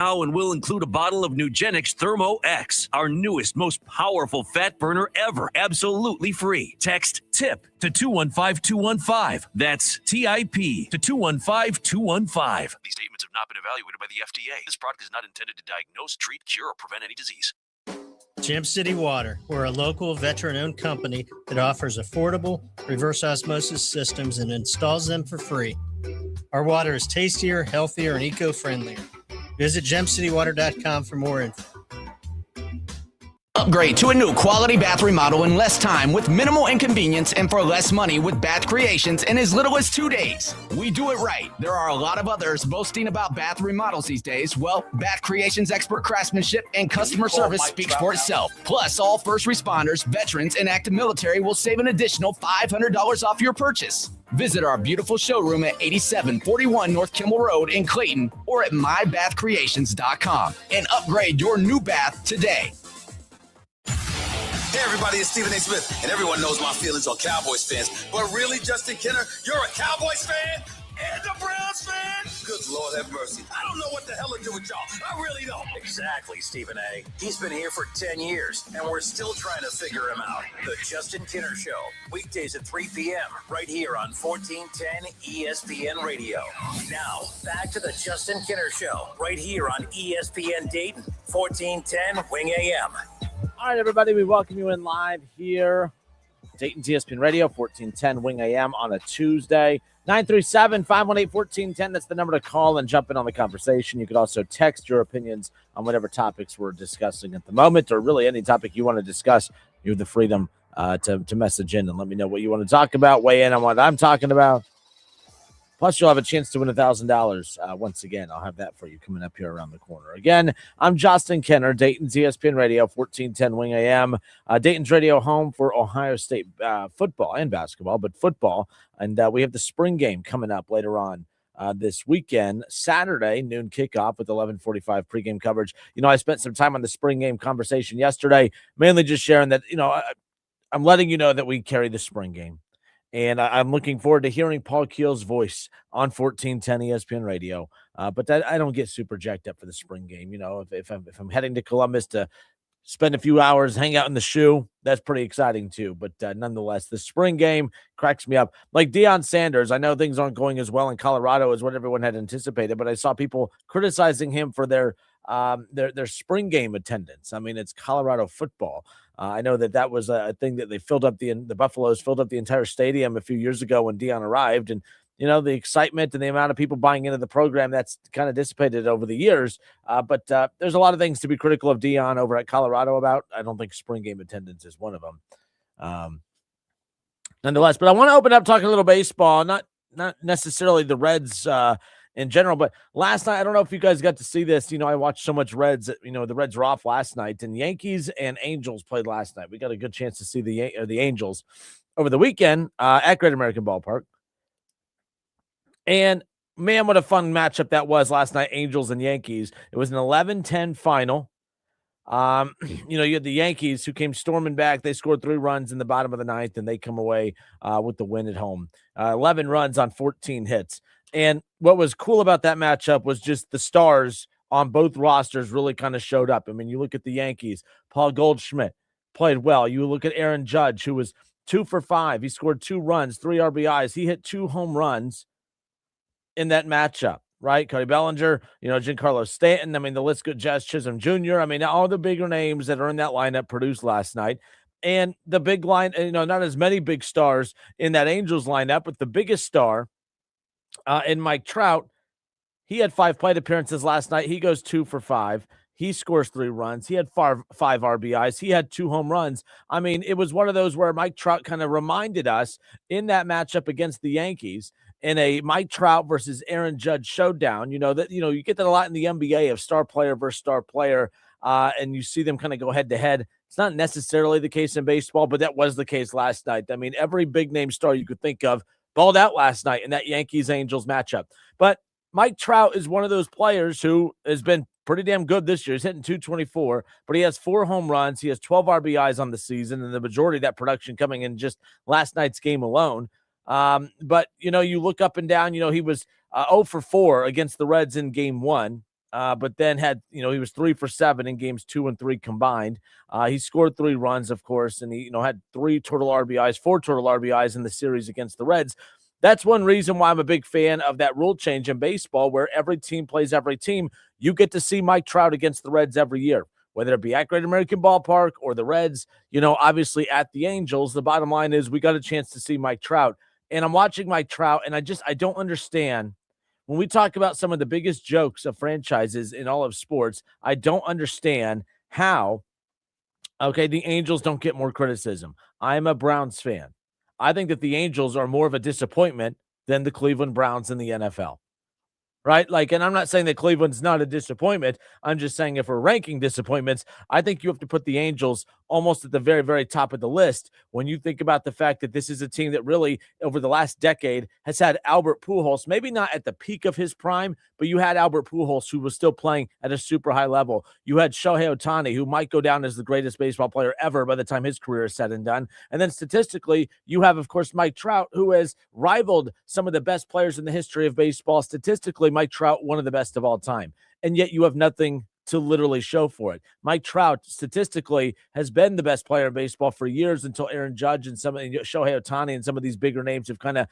Now, and will include a bottle of Nugenix Thermo X, our newest, most powerful fat burner ever, absolutely free. Text TIP to 215215. That's TIP to 215215. These statements have not been evaluated by the FDA. This product is not intended to diagnose, treat, cure, or prevent any disease. Gem City Water. We're a local veteran-owned company that offers affordable reverse osmosis systems and installs them for free. Our water is tastier, healthier, and eco-friendlier. Visit gemcitywater.com for more info. Upgrade to a new quality bath remodel in less time with minimal inconvenience and for less money with Bath Creations in as little as 2 days. We do it right. There are a lot of others boasting about bath remodels these days. Well, Bath Creations' expert craftsmanship and customer service speaks for itself. Plus, all first responders, veterans, and active military will save an additional $500 off your purchase. Visit our beautiful showroom at 8741 North Kimmel Road in Clayton or at mybathcreations.com and upgrade your new bath today. Hey everybody, it's Stephen A. Smith, and everyone knows my feelings on Cowboys fans. But really, Justin Kenner, you're a Cowboys fan and a Browns fan? Good Lord have mercy. I don't know what the hell to do with y'all. I really don't. Exactly, Stephen A. He's been here for 10 years, and we're still trying to figure him out. The Justin Kenner Show, weekdays at 3 p.m., right here on 1410 ESPN Radio. Now, back to the Justin Kenner Show, right here on ESPN Dayton, 1410 Wing AM. All right, everybody, we welcome you in live here. Dayton's ESPN Radio, 1410 Wing AM on a Tuesday. 937-518-1410. That's the number to call and jump in on the conversation. You could also text your opinions on whatever topics we're discussing at the moment, or really any topic you want to discuss. You have the freedom to message in and let me know what you want to talk about. Weigh in on what I'm talking about. Plus, you'll have a chance to win $1,000. Once again, I'll have that for you coming up here around the corner. Again, I'm Justin Kenner, Dayton's ESPN Radio, 1410 Wing AM. Dayton's radio home for Ohio State football and basketball, but football. And we have the spring game coming up later on this weekend. Saturday, noon kickoff with 11:45 pregame coverage. You know, I spent some time on the spring game conversation yesterday, mainly just sharing that, you know, I'm letting you know that we carry the spring game. And I'm looking forward to hearing Paul Keel's voice on 1410 ESPN Radio. But that, I don't get super jacked up for the spring game. You know, if I'm heading to Columbus to spend a few hours, hang out in the shoe, that's pretty exciting too. But nonetheless, the spring game cracks me up. Like Deion Sanders, I know things aren't going as well in Colorado as what everyone had anticipated, but I saw people criticizing him for their spring game attendance. I mean, it's Colorado football. I know that was a thing that they filled up the Buffaloes filled up the entire stadium a few years ago when Deion arrived, and you know the excitement and the amount of people buying into the program that's kind of dissipated over the years. But there's a lot of things to be critical of Deion over at Colorado about. I don't think spring game attendance is one of them. Nonetheless, but I want to open up talking a little baseball, not necessarily the Reds in general, but last night, I don't know if you guys got to see this. You know, I watched so much Reds. You know, the Reds were off last night, and Yankees and Angels played last night. We got a good chance to see the Angels over the weekend at Great American Ballpark. And man, what a fun matchup that was last night, Angels and Yankees. It was an 11-10 final. You know, you had the Yankees who came storming back. They scored 3 runs in the bottom of the ninth, and they come away with the win at home. 11 runs on 14 hits. And what was cool about that matchup was just the stars on both rosters really kind of showed up. I mean, you look at the Yankees, Paul Goldschmidt played well. You look at Aaron Judge, who was 2 for 5. He scored 2 runs, 3 RBIs. He hit 2 home runs in that matchup, right? Cody Bellinger, you know, Giancarlo Stanton. I mean, the list goes, Jazz Chisholm Jr. I mean, all the bigger names that are in that lineup produced last night. And the big line, you know, not as many big stars in that Angels lineup, but the biggest star in Mike Trout, he had 5 plate appearances last night. He goes 2 for 5. He scores 3 runs. He had 5 RBIs. He had 2 home runs. I mean, it was one of those where Mike Trout kind of reminded us in that matchup against the Yankees in a Mike Trout versus Aaron Judge showdown. You know, that, you know, you get that a lot in the NBA of star player versus star player, and you see them kind of go head to head. It's not necessarily the case in baseball, but that was the case last night. I mean, every big name star you could think of balled out last night in that Yankees-Angels matchup. But Mike Trout is one of those players who has been pretty damn good this year. He's hitting 224, but he has 4 home runs. He has 12 RBIs on the season, and the majority of that production coming in just last night's game alone. But, you know, you look up and down, you know, he was 0 for 4 against the Reds in game 1. but then had, he was 3 for 7 in games 2 and 3 combined. He scored 3 runs, of course, and he, had 4 total RBIs in the series against the Reds. That's one reason why I'm a big fan of that rule change in baseball, where every team plays every team. You get to see Mike Trout against the Reds every year, whether it be at Great American Ballpark or the Reds, obviously at the Angels. The bottom line is we got a chance to see Mike Trout. And I'm watching Mike Trout, and I don't understand. When we talk about some of the biggest jokes of franchises in all of sports, I don't understand how, the Angels don't get more criticism. I'm a Browns fan. I think that the Angels are more of a disappointment than the Cleveland Browns in the NFL. Right? And I'm not saying that Cleveland's not a disappointment. I'm just saying if we're ranking disappointments, I think you have to put the Angels almost at the very, very top of the list when you think about the fact that this is a team that really, over the last decade, has had Albert Pujols, maybe not at the peak of his prime, but you had Albert Pujols, who was still playing at a super high level. You had Shohei Ohtani, who might go down as the greatest baseball player ever by the time his career is said and done. And then statistically, you have, of course, Mike Trout, who has rivaled some of the best players in the history of baseball. Statistically, Mike Trout, one of the best of all time. And yet you have nothing to literally show for it. Mike Trout statistically has been the best player in baseball for years until Aaron Judge and Shohei Ohtani and some of these bigger names have kind of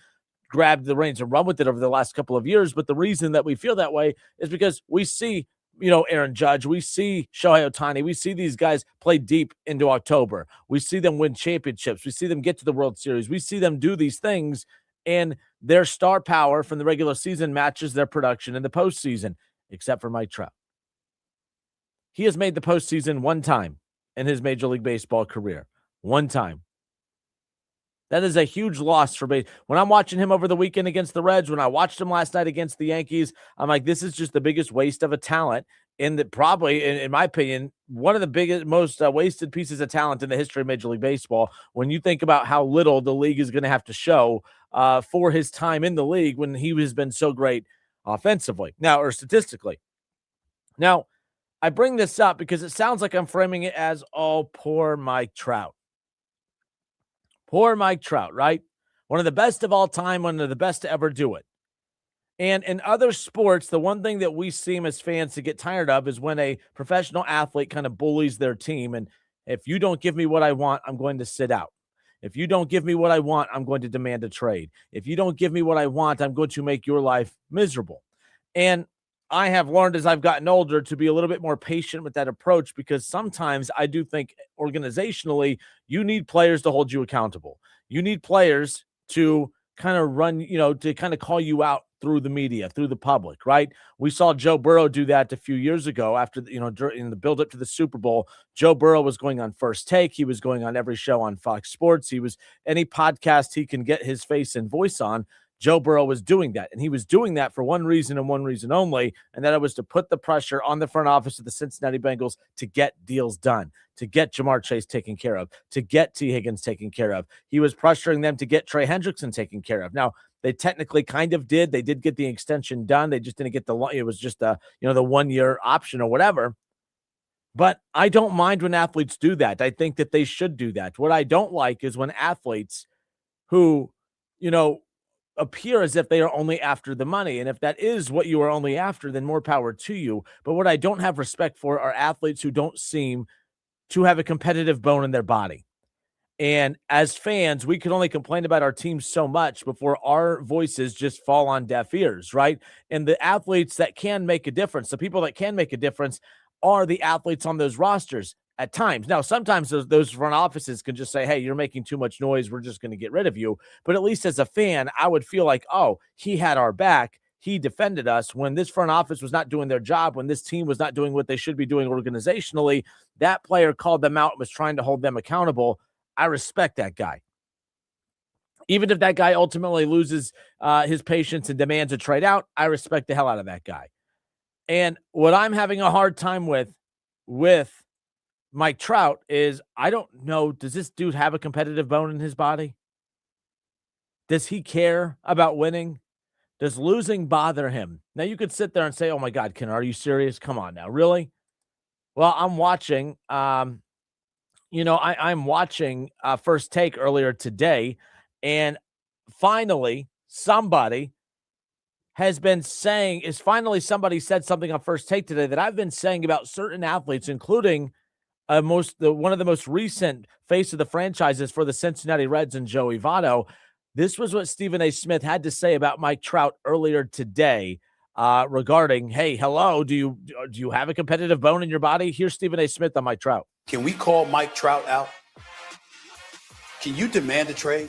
grabbed the reins and run with it over the last couple of years. But the reason that we feel that way is because we see, Aaron Judge, we see Shohei Ohtani, we see these guys play deep into October. We see them win championships. We see them get to the World Series. We see them do these things, and their star power from the regular season matches their production in the postseason, except for Mike Trout. He has made the postseason one time in his Major League Baseball career. One time. That is a huge loss for baseball. When I'm watching him over the weekend against the Reds, when I watched him last night against the Yankees, I'm like, this is just the biggest waste of a talent. And that probably, in my opinion, one of the biggest, most wasted pieces of talent in the history of Major League Baseball. When you think about how little the league is going to have to show for his time in the league when he has been so great offensively or statistically. Now, I bring this up because it sounds like I'm framing it as, oh, poor Mike Trout. Poor Mike Trout, right? One of the best of all time, one of the best to ever do it. And in other sports, the one thing that we seem as fans to get tired of is when a professional athlete kind of bullies their team. And if you don't give me what I want, I'm going to sit out. If you don't give me what I want, I'm going to demand a trade. If you don't give me what I want, I'm going to make your life miserable. And I have learned as I've gotten older to be a little bit more patient with that approach, because sometimes I do think organizationally, you need players to hold you accountable. You need players to kind of run, to kind of call you out through the media, through the public, right? We saw Joe Burrow do that a few years ago after, during the build up to the Super Bowl. Joe Burrow was going on First Take. He was going on every show on Fox Sports. He was any podcast he can get his face and voice on. Joe Burrow was doing that, and he was doing that for one reason and one reason only, and that it was to put the pressure on the front office of the Cincinnati Bengals to get deals done, to get Jamar Chase taken care of, to get T. Higgins taken care of. He was pressuring them to get Trey Hendrickson taken care of. Now, they technically kind of did. They did get the extension done. They just didn't get it was just the 1 year option or whatever. But I don't mind when athletes do that. I think that they should do that. What I don't like is when athletes who, appear as if they are only after the money. And if that is what you are only after, then more power to you. But what I don't have respect for are athletes who don't seem to have a competitive bone in their body. And as fans, we can only complain about our team so much before our voices just fall on deaf ears, right? And the athletes that can make a difference, the people that can make a difference, are the athletes on those rosters at times. Now, sometimes those front offices can just say, hey, you're making too much noise. We're just going to get rid of you. But at least as a fan, I would feel like, oh, he had our back. He defended us when this front office was not doing their job, when this team was not doing what they should be doing organizationally. That player called them out and was trying to hold them accountable. I respect that guy. Even if that guy ultimately loses his patience and demands a trade out, I respect the hell out of that guy. And what I'm having a hard time with Mike Trout is, I don't know, does this dude have a competitive bone in his body? Does he care about winning? Does losing bother him? Now, you could sit there and say, oh my God, Ken, are you serious? Come on now, really? Well, I'm watching, I'm watching First Take earlier today, and finally somebody has been saying is finally somebody said something on First Take today that I've been saying about certain athletes, including one of the most recent face of the franchises for the Cincinnati Reds and Joey Votto. This was what Stephen A. Smith had to say about Mike Trout earlier today regarding, hey, hello, do you have a competitive bone in your body? Here's Stephen A. Smith on Mike Trout. Can we call Mike Trout out? Can you demand a trade?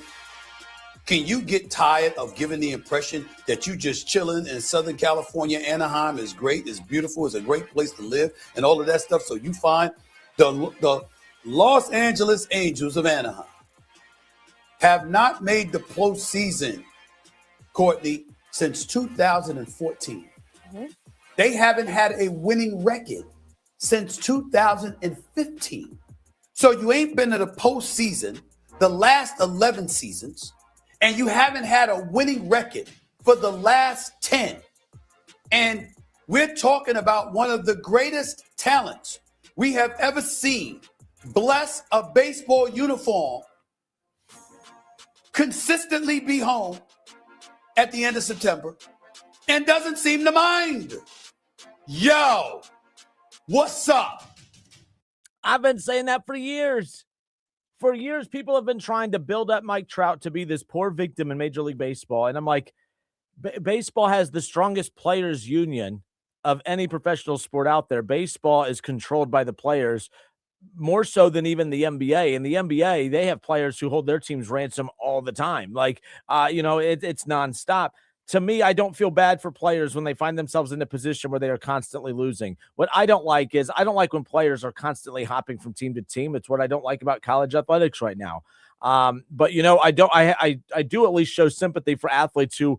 Can you get tired of giving the impression that you just chilling in Southern California? Anaheim is great, it's beautiful, it's a great place to live, and all of that stuff. So you find the Los Angeles Angels of Anaheim have not made the postseason, Courtney, since 2014. Mm-hmm. They haven't had a winning record since 2015. So you ain't been to the postseason the last 11 seasons, and you haven't had a winning record for the last 10. And we're talking about one of the greatest talents we have ever seen bless a baseball uniform, consistently be home at the end of September, and doesn't seem to mind. Yo, what's up? I've been saying that for years. For years, people have been trying to build up Mike Trout to be this poor victim in Major League Baseball. And I'm like, baseball has the strongest players union of any professional sport out there. Baseball is controlled by the players more so than even the NBA. In the NBA, they have players who hold their teams ransom all the time. Like, it's nonstop. To me, I don't feel bad for players when they find themselves in a position where they are constantly losing. What I don't like is when players are constantly hopping from team to team. It's what I don't like about college athletics right now. But I do at least show sympathy for athletes who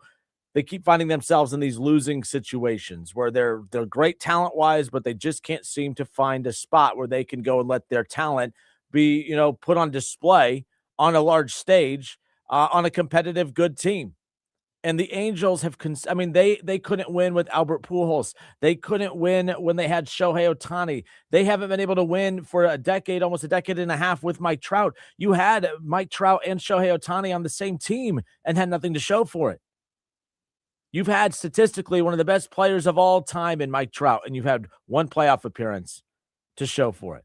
they keep finding themselves in these losing situations where they're great talent-wise, but they just can't seem to find a spot where they can go and let their talent be, put on display on a large stage on a competitive, good team. And the Angels have, they couldn't win with Albert Pujols. They couldn't win when they had Shohei Ohtani. They haven't been able to win for a decade, almost a decade and a half with Mike Trout. You had Mike Trout and Shohei Ohtani on the same team and had nothing to show for it. You've had statistically one of the best players of all time in Mike Trout, and you've had one playoff appearance to show for it.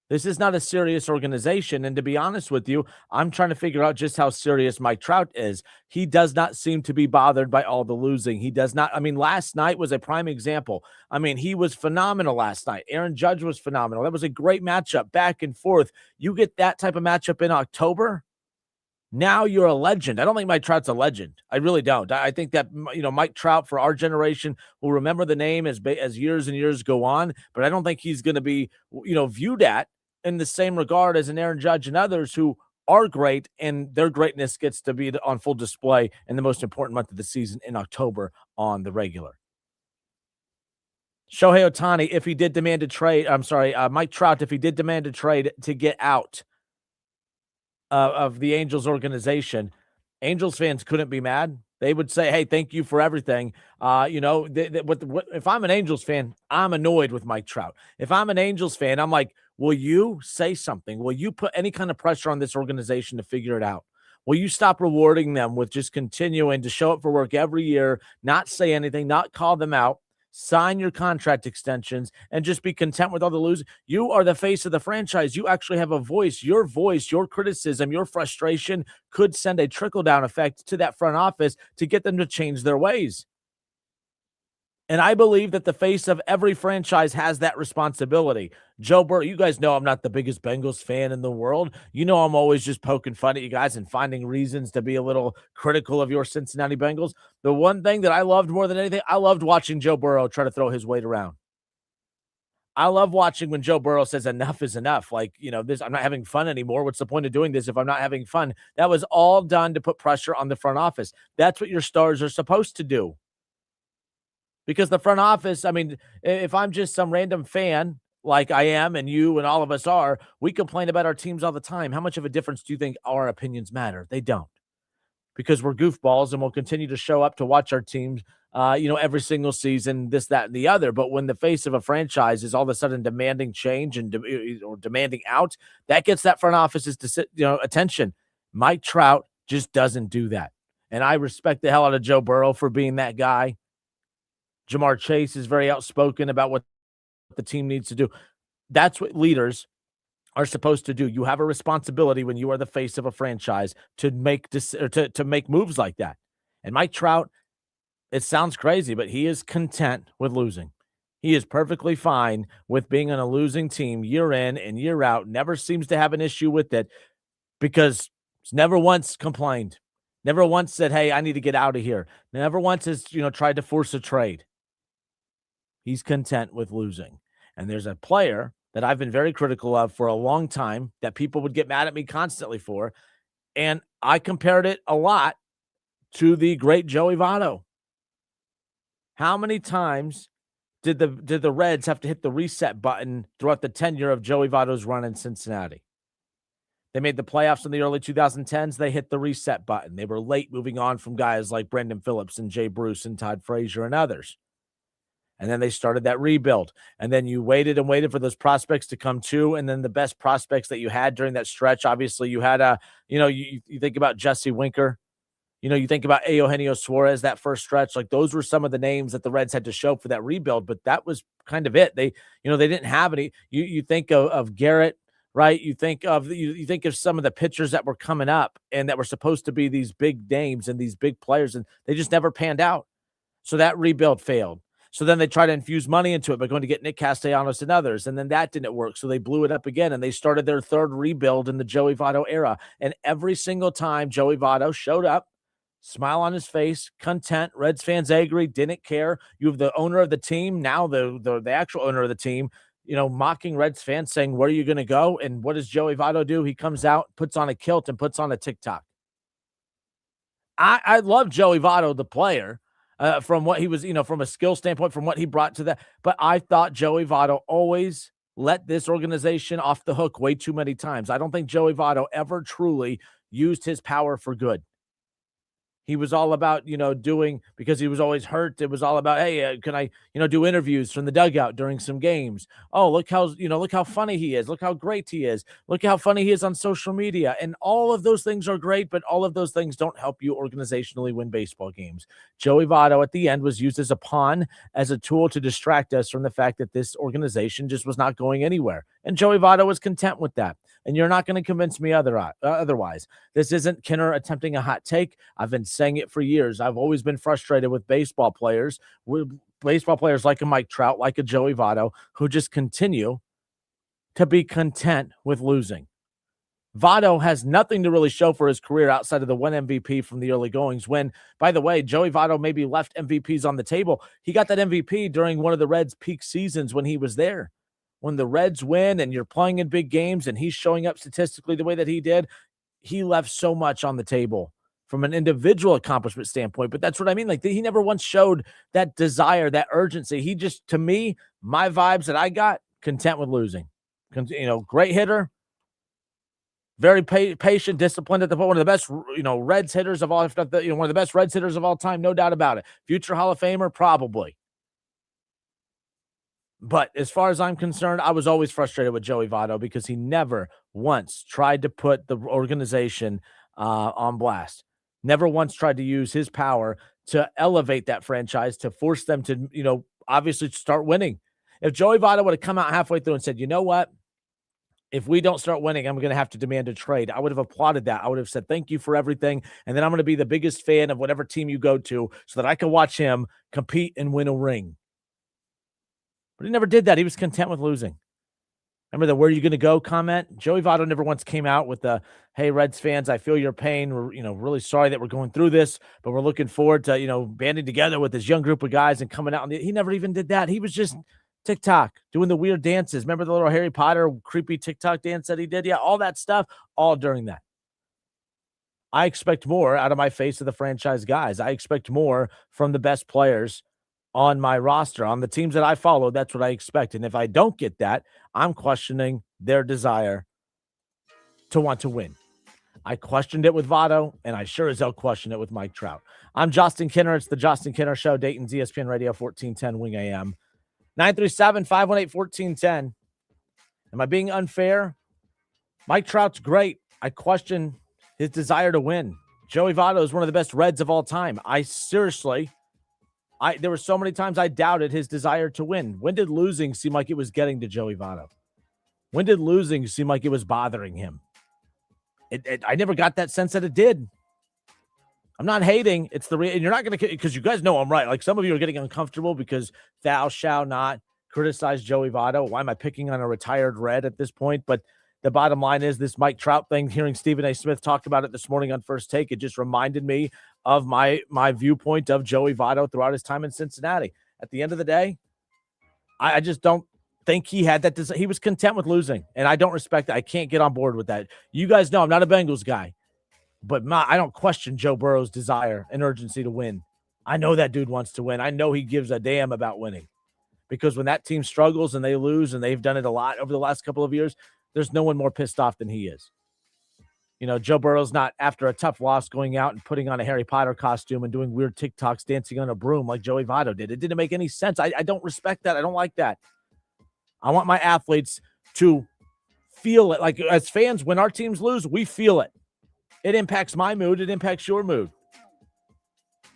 This is not a serious organization, and to be honest with you, I'm trying to figure out just how serious Mike Trout is. He does not seem to be bothered by all the losing. He does not. Last night was a prime example. He was phenomenal last night. Aaron Judge was phenomenal. That was a great matchup, back and forth. You get that type of matchup in October, now you're a legend. I don't think Mike Trout's a legend. I really don't. I think that, Mike Trout for our generation will remember the name as years and years go on, but I don't think he's going to be, viewed at in the same regard as an Aaron Judge and others who are great, and their greatness gets to be on full display in the most important month of the season in October on the regular. Shohei Ohtani, if he did demand a trade, Mike Trout, if he did demand a trade to get out of the Angels organization, Angels fans couldn't be mad. They would say, hey, thank you for everything. If I'm an Angels fan, I'm annoyed with Mike Trout. If I'm an Angels fan, I'm like, will you say something? Will you put any kind of pressure on this organization to figure it out? Will you stop rewarding them with just continuing to show up for work every year, not say anything, not call them out, sign your contract extensions, and just be content with all the losing? You are the face of the franchise. You actually have a voice. Your criticism, your frustration could send a trickle-down effect to that front office to get them to change their ways. And I believe that the face of every franchise has that responsibility. Joe Burrow, you guys know I'm not the biggest Bengals fan in the world. You know I'm always just poking fun at you guys and finding reasons to be a little critical of your Cincinnati Bengals. The one thing that I loved more than anything, I loved watching Joe Burrow try to throw his weight around. I love watching when Joe Burrow says enough is enough. Like, I'm not having fun anymore. What's the point of doing this if I'm not having fun? That was all done to put pressure on the front office. That's what your stars are supposed to do. Because the front office, if I'm just some random fan like I am and you and all of us are, we complain about our teams all the time. How much of a difference do you think our opinions matter? They don't. Because we're goofballs and we'll continue to show up to watch our teams, every single season, this, that, and the other. But when the face of a franchise is all of a sudden demanding change or demanding out, that gets that front office's attention. Mike Trout just doesn't do that. And I respect the hell out of Joe Burrow for being that guy. Jamar Chase is very outspoken about what the team needs to do. That's what leaders are supposed to do. You have a responsibility when you are the face of a franchise to make to make moves like that. And Mike Trout, it sounds crazy, but he is content with losing. He is perfectly fine with being on a losing team year in and year out, never seems to have an issue with it because he's never once complained, never once said, hey, I need to get out of here. Never once has, tried to force a trade. He's content with losing. And there's a player that I've been very critical of for a long time that people would get mad at me constantly for. And I compared it a lot to the great Joey Votto. How many times did the Reds have to hit the reset button throughout the tenure of Joey Votto's run in Cincinnati? They made the playoffs in the early 2010s. They hit the reset button. They were late moving on from guys like Brendan Phillips and Jay Bruce and Todd Frazier and others. And then they started that rebuild. And then you waited and waited for those prospects to come to. And then the best prospects that you had during that stretch, obviously you had you think about Jesse Winker. You think about Eugenio Suarez, that first stretch. Like those were some of the names that the Reds had to show for that rebuild. But that was kind of it. They didn't have any. You think of Garrett, right? You think of some of the pitchers that were coming up and that were supposed to be these big names and these big players, and they just never panned out. So that rebuild failed. So then they tried to infuse money into it by going to get Nick Castellanos and others, and then that didn't work. So they blew it up again, and they started their third rebuild in the Joey Votto era. And every single time Joey Votto showed up, smile on his face, content, Reds fans angry, didn't care. You have the owner of the team, now the actual owner of the team, mocking Reds fans, saying, where are you going to go? And what does Joey Votto do? He comes out, puts on a kilt, and puts on a TikTok. I love Joey Votto, the player. From what he was, from a skill standpoint, from what he brought to that. But I thought Joey Votto always let this organization off the hook way too many times. I don't think Joey Votto ever truly used his power for good. He was all about, doing, because he was always hurt. It was all about, hey, can I, do interviews from the dugout during some games? Oh, look how funny he is. Look how great he is. Look how funny he is on social media. And all of those things are great, but all of those things don't help you organizationally win baseball games. Joey Votto at the end was used as a pawn, as a tool to distract us from the fact that this organization just was not going anywhere. And Joey Votto was content with that. And you're not going to convince me otherwise. This isn't Kinner attempting a hot take. I've been saying it for years. I've always been frustrated with baseball players like a Mike Trout, like a Joey Votto, who just continue to be content with losing. Votto has nothing to really show for his career outside of the one MVP from the early goings when, by the way, Joey Votto maybe left MVPs on the table. He got that MVP during one of the Reds' peak seasons when he was there. When the Reds win and you're playing in big games and he's showing up statistically the way that he did, he left so much on the table from an individual accomplishment standpoint. But that's what I mean. Like, he never once showed that desire, that urgency. He just, to me, my vibes that I got, content with losing. Great hitter, very patient, disciplined at the point. One of the best, Reds hitters of all, if not one of the best Reds hitters of all time, no doubt about it. Future Hall of Famer, probably. But as far as I'm concerned, I was always frustrated with Joey Votto because he never once tried to put the organization on blast. Never once tried to use his power to elevate that franchise, to force them to, obviously start winning. If Joey Votto would have come out halfway through and said, you know what? If we don't start winning, I'm going to have to demand a trade. I would have applauded that. I would have said, thank you for everything. And then I'm going to be the biggest fan of whatever team you go to so that I can watch him compete and win a ring. But he never did that. He was content with losing. Remember the "where are you going to go" comment? Joey Votto never once came out with the, hey, Reds fans, I feel your pain. We're, really sorry that we're going through this, but we're looking forward to, banding together with this young group of guys and coming out. He never even did that. He was just TikTok, doing the weird dances. Remember the little Harry Potter creepy TikTok dance that he did? Yeah, all that stuff, all during that. I expect more out of my face of the franchise guys. I expect more from the best players on my roster, on the teams that I follow. That's what I expect. And if I don't get that, I'm questioning their desire to want to win. I questioned it with Votto, and I sure as hell questioned it with Mike Trout. I'm Justin Kinner. It's the Justin Kinner Show, Dayton's ESPN Radio, 1410 Wing AM. 937-518-1410. Am I being unfair? Mike Trout's great. I question his desire to win. Joey Votto is one of the best Reds of all time. There were so many times I doubted his desire to win. When did losing seem like it was getting to Joey Votto? When did losing seem like it was bothering him? I never got that sense that it did. I'm not hating. It's and you're not going to, because you guys know I'm right. Like, some of you are getting uncomfortable because thou shall not criticize Joey Votto. Why am I picking on a retired Red at this point? But the bottom line is this Mike Trout thing, hearing Stephen A. Smith talk about it this morning on First Take, it just reminded me of my viewpoint of Joey Votto throughout his time in Cincinnati. At the end of the day, I just don't think he had that. He was content with losing, and I don't respect that. I can't get on board with that. You guys know I'm not a Bengals guy, but I don't question Joe Burrow's desire and urgency to win. I know that dude wants to win. I know he gives a damn about winning, because when that team struggles and they lose, and they've done it a lot over the last couple of years, there's no one more pissed off than he is. You know, Joe Burrow's not, after a tough loss, going out and putting on a Harry Potter costume and doing weird TikToks dancing on a broom like Joey Votto did. It didn't make any sense. I don't respect that. I don't like that. I want my athletes to feel it. Like, as fans, when our teams lose, we feel it. It impacts my mood. It impacts your mood.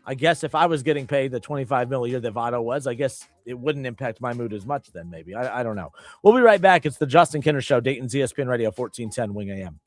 I guess if I was getting paid the $25 million a year that Votto was, I guess it wouldn't impact my mood as much then, maybe. I don't know. We'll be right back. It's the Justin Kinner Show, Dayton's ESPN Radio, 1410 Wing AM.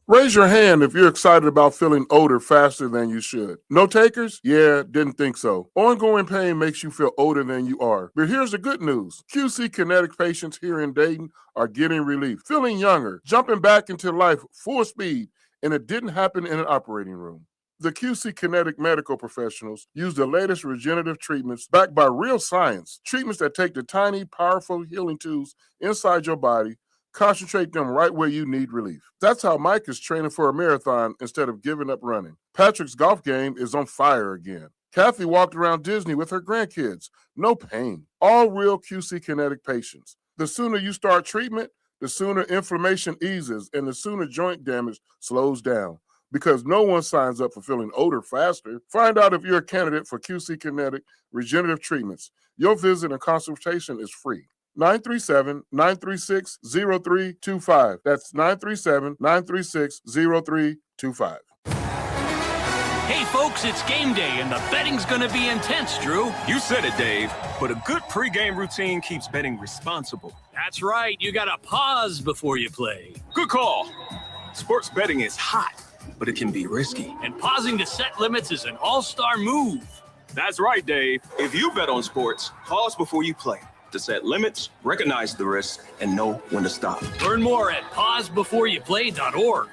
Raise your hand if you're excited about feeling older faster than you should. No takers? Yeah, didn't think so. Ongoing pain makes you feel older than you are. But here's the good news. QC Kinetic patients here in Dayton are getting relief, feeling younger, jumping back into life full speed, and it didn't happen in an operating room. The QC Kinetic medical professionals use the latest regenerative treatments backed by real science, treatments that take the tiny, powerful healing tools inside your body, concentrate them right where you need relief. That's how Mike is training for a marathon instead of giving up running. Patrick's golf game is on fire again. Kathy walked around Disney with her grandkids. No pain. All real QC Kinetic patients. The sooner you start treatment, the sooner inflammation eases and the sooner joint damage slows down. Because no one signs up for feeling older faster. Find out if you're a candidate for QC Kinetic regenerative treatments. Your visit and consultation is free. 937-936-0325. That's 937-936-0325. Hey, folks, it's game day, and the betting's going to be intense, Drew. You said it, Dave. But a good pregame routine keeps betting responsible. That's right. You got to pause before you play. Good call. Sports betting is hot, but it can be risky. And pausing to set limits is an all-star move. That's right, Dave. If you bet on sports, pause before you play to set limits, recognize the risks, and know when to stop. Learn more at pausebeforeyouplay.org.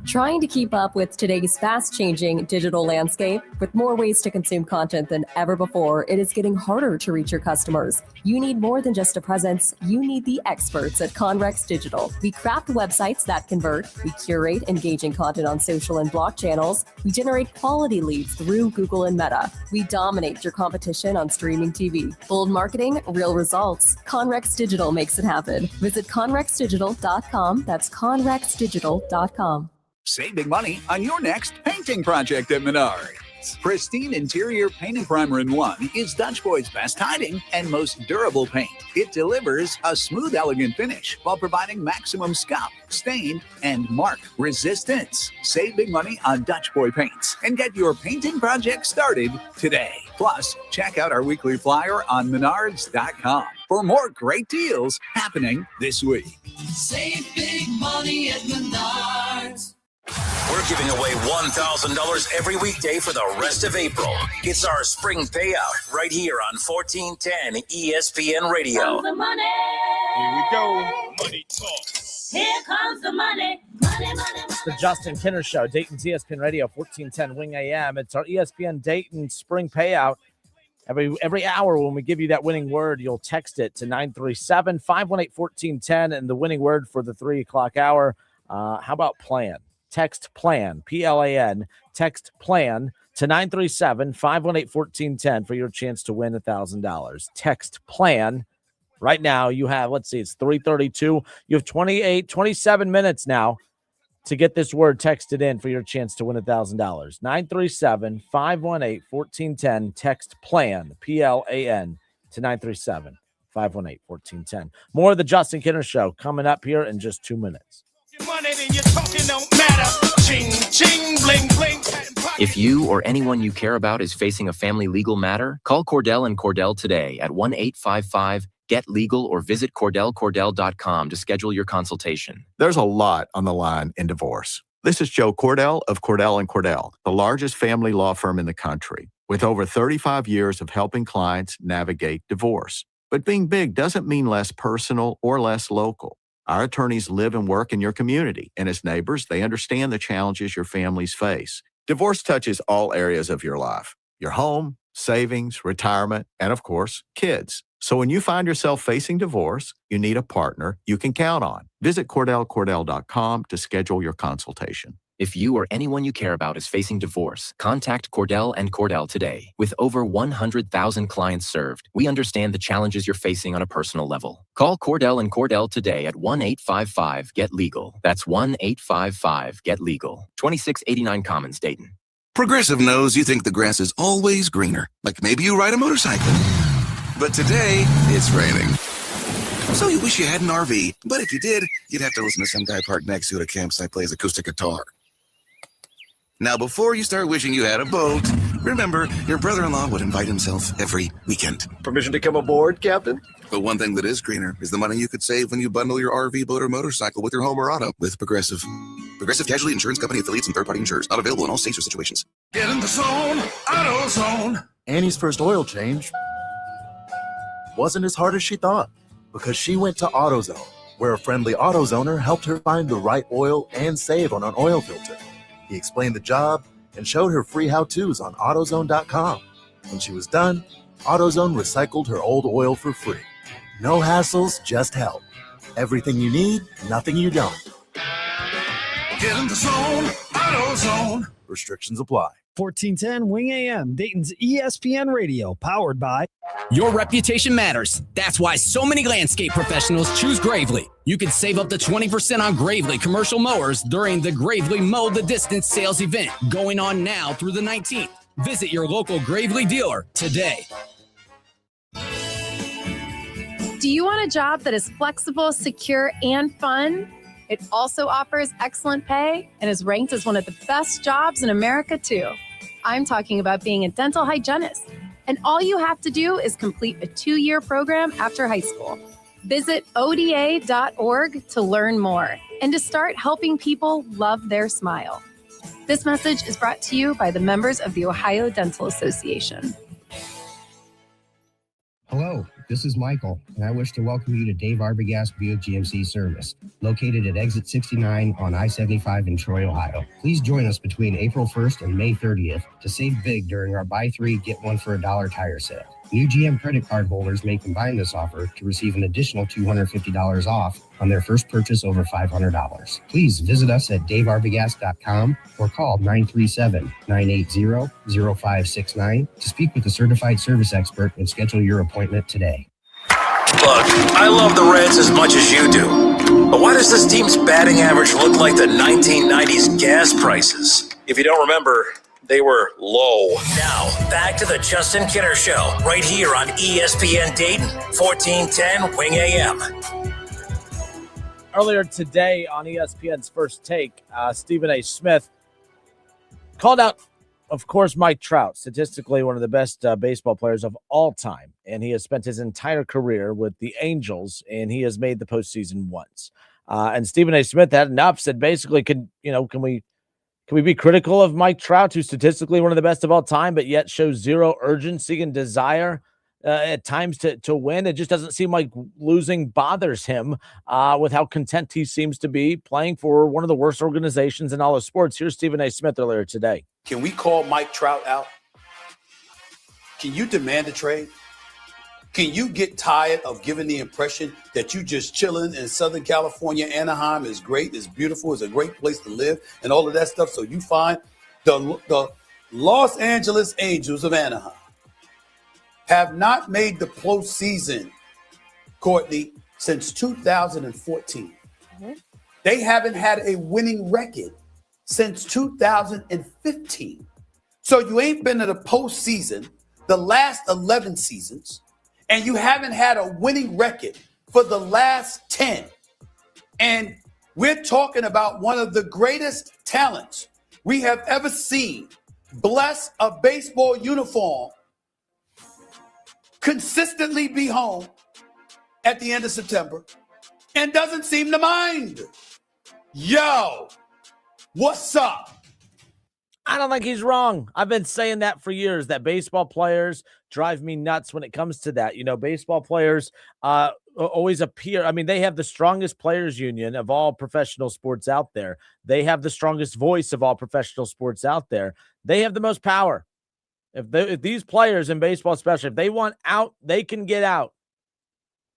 Trying to keep up with today's fast-changing digital landscape? With more ways to consume content than ever before, it is getting harder to reach your customers. You need more than just a presence. You need the experts at Conrex Digital. We craft websites that convert. We curate engaging content on social and blog channels. We generate quality leads through Google and Meta. We dominate your competition on streaming TV. Bold marketing, real results. Conrex Digital makes it happen. Visit conrexdigital.com. That's conrexdigital.com. Save big money on your next painting project at Menards. Pristine interior paint and primer in one is Dutch Boy's best hiding and most durable paint. It delivers a smooth, elegant finish while providing maximum scuff, stain, and mark resistance. Save big money on Dutch Boy paints and get your painting project started today. Plus, check out our weekly flyer on Menards.com for more great deals happening this week. Save big money at Menards. We're giving away $1,000 every weekday for the rest of April. It's our spring payout right here on 1410 ESPN Radio. Comes the money. Here we go. Money talk. Here comes the money. Money, money, money. The Justin Kinner Show, Dayton's ESPN Radio, 1410 Wing AM. It's our ESPN Dayton spring payout. Every hour when we give you that winning word, you'll text it to 937-518-1410, and the winning word for the 3 o'clock hour, how about plan? Text PLAN, P-L-A-N, text PLAN to 937-518-1410 for your chance to win $1,000. Text PLAN. Right now, you have, let's see, it's 3:32. You have 27 minutes now to get this word texted in for your chance to win $1,000. 937-518-1410, text PLAN, P-L-A-N, to 937-518-1410. More of the Justin Kinner Show coming up here in just 2 minutes. If you or anyone you care about is facing a family legal matter, call Cordell and Cordell today at 1-855-GET-LEGAL or visit CordellCordell.com to schedule your consultation. There's a lot on the line in divorce. This is Joe Cordell of Cordell & Cordell, the largest family law firm in the country, with over 35 years of helping clients navigate divorce. But being big doesn't mean less personal or less local. Our attorneys live and work in your community, and as neighbors, they understand the challenges your families face. Divorce touches all areas of your life: your home, savings, retirement, and of course, kids. So when you find yourself facing divorce, you need a partner you can count on. Visit CordellCordell.com to schedule your consultation. If you or anyone you care about is facing divorce, contact Cordell and Cordell today. With over 100,000 clients served, we understand the challenges you're facing on a personal level. Call Cordell and Cordell today at 1-855-GET-LEGAL. That's 1-855-GET-LEGAL. 2689 Commons, Dayton. Progressive knows you think the grass is always greener, like maybe you ride a motorcycle. But today, it's raining. So you wish you had an RV, but if you did, you'd have to listen to some guy parked next to you at a campsite plays acoustic guitar. Now, before you start wishing you had a boat, remember, your brother-in-law would invite himself every weekend. Permission to come aboard, Captain? But one thing that is greener is the money you could save when you bundle your RV, boat, or motorcycle with your home or auto with Progressive. Progressive Casualty Insurance Company affiliates and third-party insurers. Not available in all states or situations. Get in the zone, AutoZone. Annie's first oil change wasn't as hard as she thought because she went to AutoZone, where a friendly AutoZoner helped her find the right oil and save on an oil filter. He explained the job and showed her free how-tos on AutoZone.com. When she was done, AutoZone recycled her old oil for free. No hassles, just help. Everything you need, nothing you don't. Get in the zone, AutoZone. Restrictions apply. 1410 Wing AM, Dayton's ESPN Radio, powered by... Your reputation matters. That's why so many landscape professionals choose Gravely. You can save up to 20% on Gravely commercial mowers during the Gravely Mow the Distance sales event going on now through the 19th. Visit your local Gravely dealer today. Do you want a job that is flexible, secure, and fun? It also offers excellent pay and is ranked as one of the best jobs in America, too. I'm talking about being a dental hygienist. And all you have to do is complete a 2-year program after high school. Visit ODA.org to learn more and to start helping people love their smile. This message is brought to you by the members of the Ohio Dental Association. Hello, this is Michael, and I wish to welcome you to Dave Arbogast Buick GMC service, located at exit 69 on I-75 in Troy, Ohio. Please join us between April 1st and May 30th to save big during our buy 3, get 1 for $1 tire sale. New GM credit card holders may combine this offer to receive an additional $250 off on their first purchase over $500. Please visit us at davearbogast.com or call 937-980-0569 to speak with a certified service expert and schedule your appointment today. Look, I love the Reds as much as you do, but why does this team's batting average look like the 1990s gas prices? If you don't remember, they were low. Now, back to the Justin Kinner Show, right here on ESPN Dayton, 1410 Wing AM. Earlier today on ESPN's First Take, Stephen A. Smith called out, of course, Mike Trout, statistically one of the best baseball players of all time. And he has spent his entire career with the Angels, and he has made the postseason once. And Stephen A. Smith had enough, said basically, can we be critical of Mike Trout, who's statistically one of the best of all time, but yet shows zero urgency and desire at times to win? It just doesn't seem like losing bothers him with how content he seems to be playing for one of the worst organizations in all of sports. Here's Stephen A. Smith earlier today. Can we call Mike Trout out? Can you demand a trade? Can you get tired of giving the impression that you just chilling in Southern California? Anaheim is great, is beautiful, is a great place to live, and all of that stuff. So you find the Los Angeles Angels of Anaheim have not made the postseason, Courtney, since 2014. Mm-hmm. They haven't had a winning record since 2015. So you ain't been to the postseason the last 11 seasons. and you haven't had a winning record for the last 10. And we're talking about one of the greatest talents we have ever seen bless a baseball uniform, consistently be home at the end of September, and doesn't seem to mind. Yo, what's up? I don't think he's wrong. I've been saying that for years, that baseball players drive me nuts when it comes to that. You know, baseball players always appear. I mean, they have the strongest players union of all professional sports out there. They have the strongest voice of all professional sports out there. They have the most power. If these players in baseball, especially, if they want out, they can get out.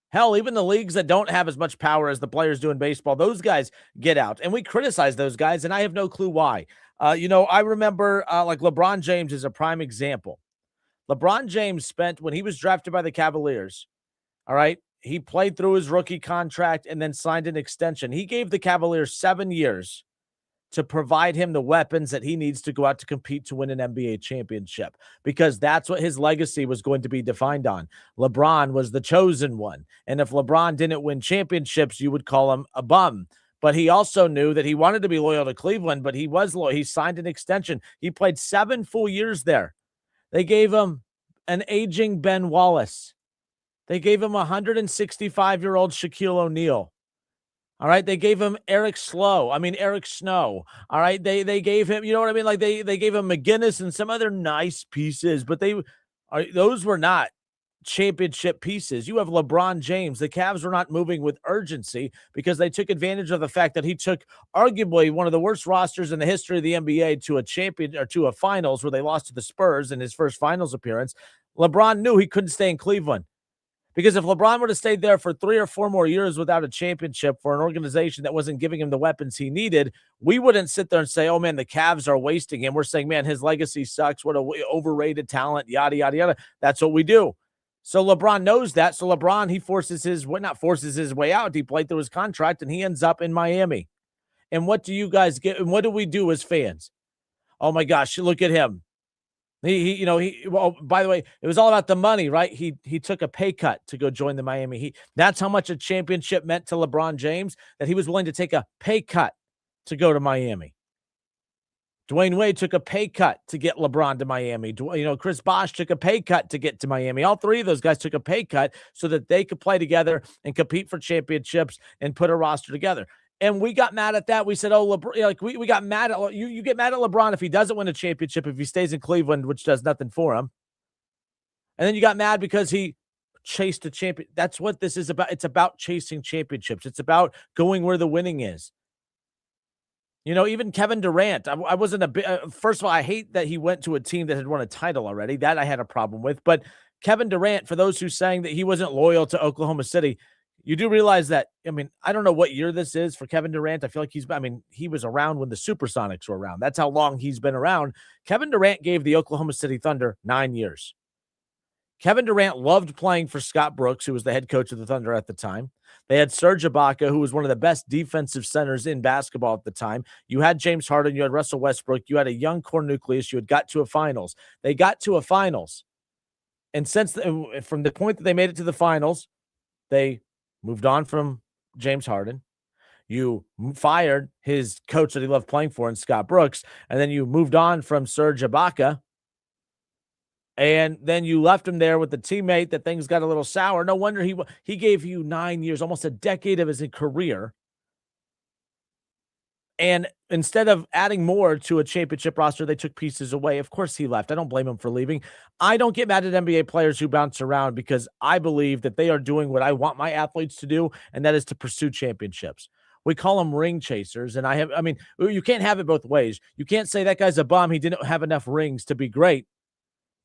Hell, even the leagues that don't have as much power as the players do in baseball, those guys get out. And we criticize those guys, and I have no clue why. I remember like LeBron James is a prime example. LeBron James spent, when he was drafted by the Cavaliers, all right, he played through his rookie contract and then signed an extension. He gave the Cavaliers 7 years to provide him the weapons that he needs to go out to compete to win an NBA championship, because that's what his legacy was going to be defined on. LeBron was the chosen one. And if LeBron didn't win championships, you would call him a bum. But he also knew that he wanted to be loyal to Cleveland, but he was loyal. He signed an extension. He played 7 full years there. They gave him an aging Ben Wallace. They gave him a 165-year-old Shaquille O'Neal. All right, they gave him Eric Snow. All right, they gave him, you know what I mean? Like they gave him McGinnis and some other nice pieces, but those were not championship pieces. You have LeBron James. The Cavs were not moving with urgency because they took advantage of the fact that he took arguably one of the worst rosters in the history of the NBA to a champion or to a finals where they lost to the Spurs in his first finals appearance. LeBron knew he couldn't stay in Cleveland, because if LeBron would have stayed there for 3 or 4 more years without a championship for an organization that wasn't giving him the weapons he needed, we wouldn't sit there and say, oh man, the Cavs are wasting him. We're saying, man, his legacy sucks. What a overrated talent, yada, yada, yada. That's what we do. So LeBron knows that. So LeBron, he forces his way out. He played through his contract and he ends up in Miami. And what do you guys get? And what do we do as fans? Oh my gosh, look at him. Well, by the way, it was all about the money, right? He took a pay cut to go join the Miami. That's how much a championship meant to LeBron James, that he was willing to take a pay cut to go to Miami. Dwayne Wade took a pay cut to get LeBron to Miami. Chris Bosh took a pay cut to get to Miami. All 3 of those guys took a pay cut so that they could play together and compete for championships and put a roster together. And we got mad at that. We said, oh, LeBron, we got mad at you. You get mad at LeBron if he doesn't win a championship, if he stays in Cleveland, which does nothing for him. And then you got mad because he chased a champion. That's what this is about. It's about chasing championships. It's about going where the winning is. Even Kevin Durant, I wasn't a bit, first of all, I hate that he went to a team that had won a title already. That I had a problem with. But Kevin Durant, for those who saying that he wasn't loyal to Oklahoma City, you do realize that, I don't know what year this is for Kevin Durant. I feel like he was around when the Supersonics were around. That's how long he's been around. Kevin Durant gave the Oklahoma City Thunder 9 years. Kevin Durant loved playing for Scott Brooks, who was the head coach of the Thunder at the time. They had Serge Ibaka, who was one of the best defensive centers in basketball at the time. You had James Harden. You had Russell Westbrook. You had a young core nucleus. You had got to a finals. They got to a finals. And from the point that they made it to the finals, they moved on from James Harden. You fired his coach that he loved playing for in Scott Brooks. And then you moved on from Serge Ibaka. And then you left him there with the teammate that things got a little sour. No wonder he gave you 9 years, almost a decade of his career. And instead of adding more to a championship roster, they took pieces away. Of course he left. I don't blame him for leaving. I don't get mad at NBA players who bounce around, because I believe that they are doing what I want my athletes to do, and that is to pursue championships. We call them ring chasers. And you can't have it both ways. You can't say that guy's a bum. He didn't have enough rings to be great,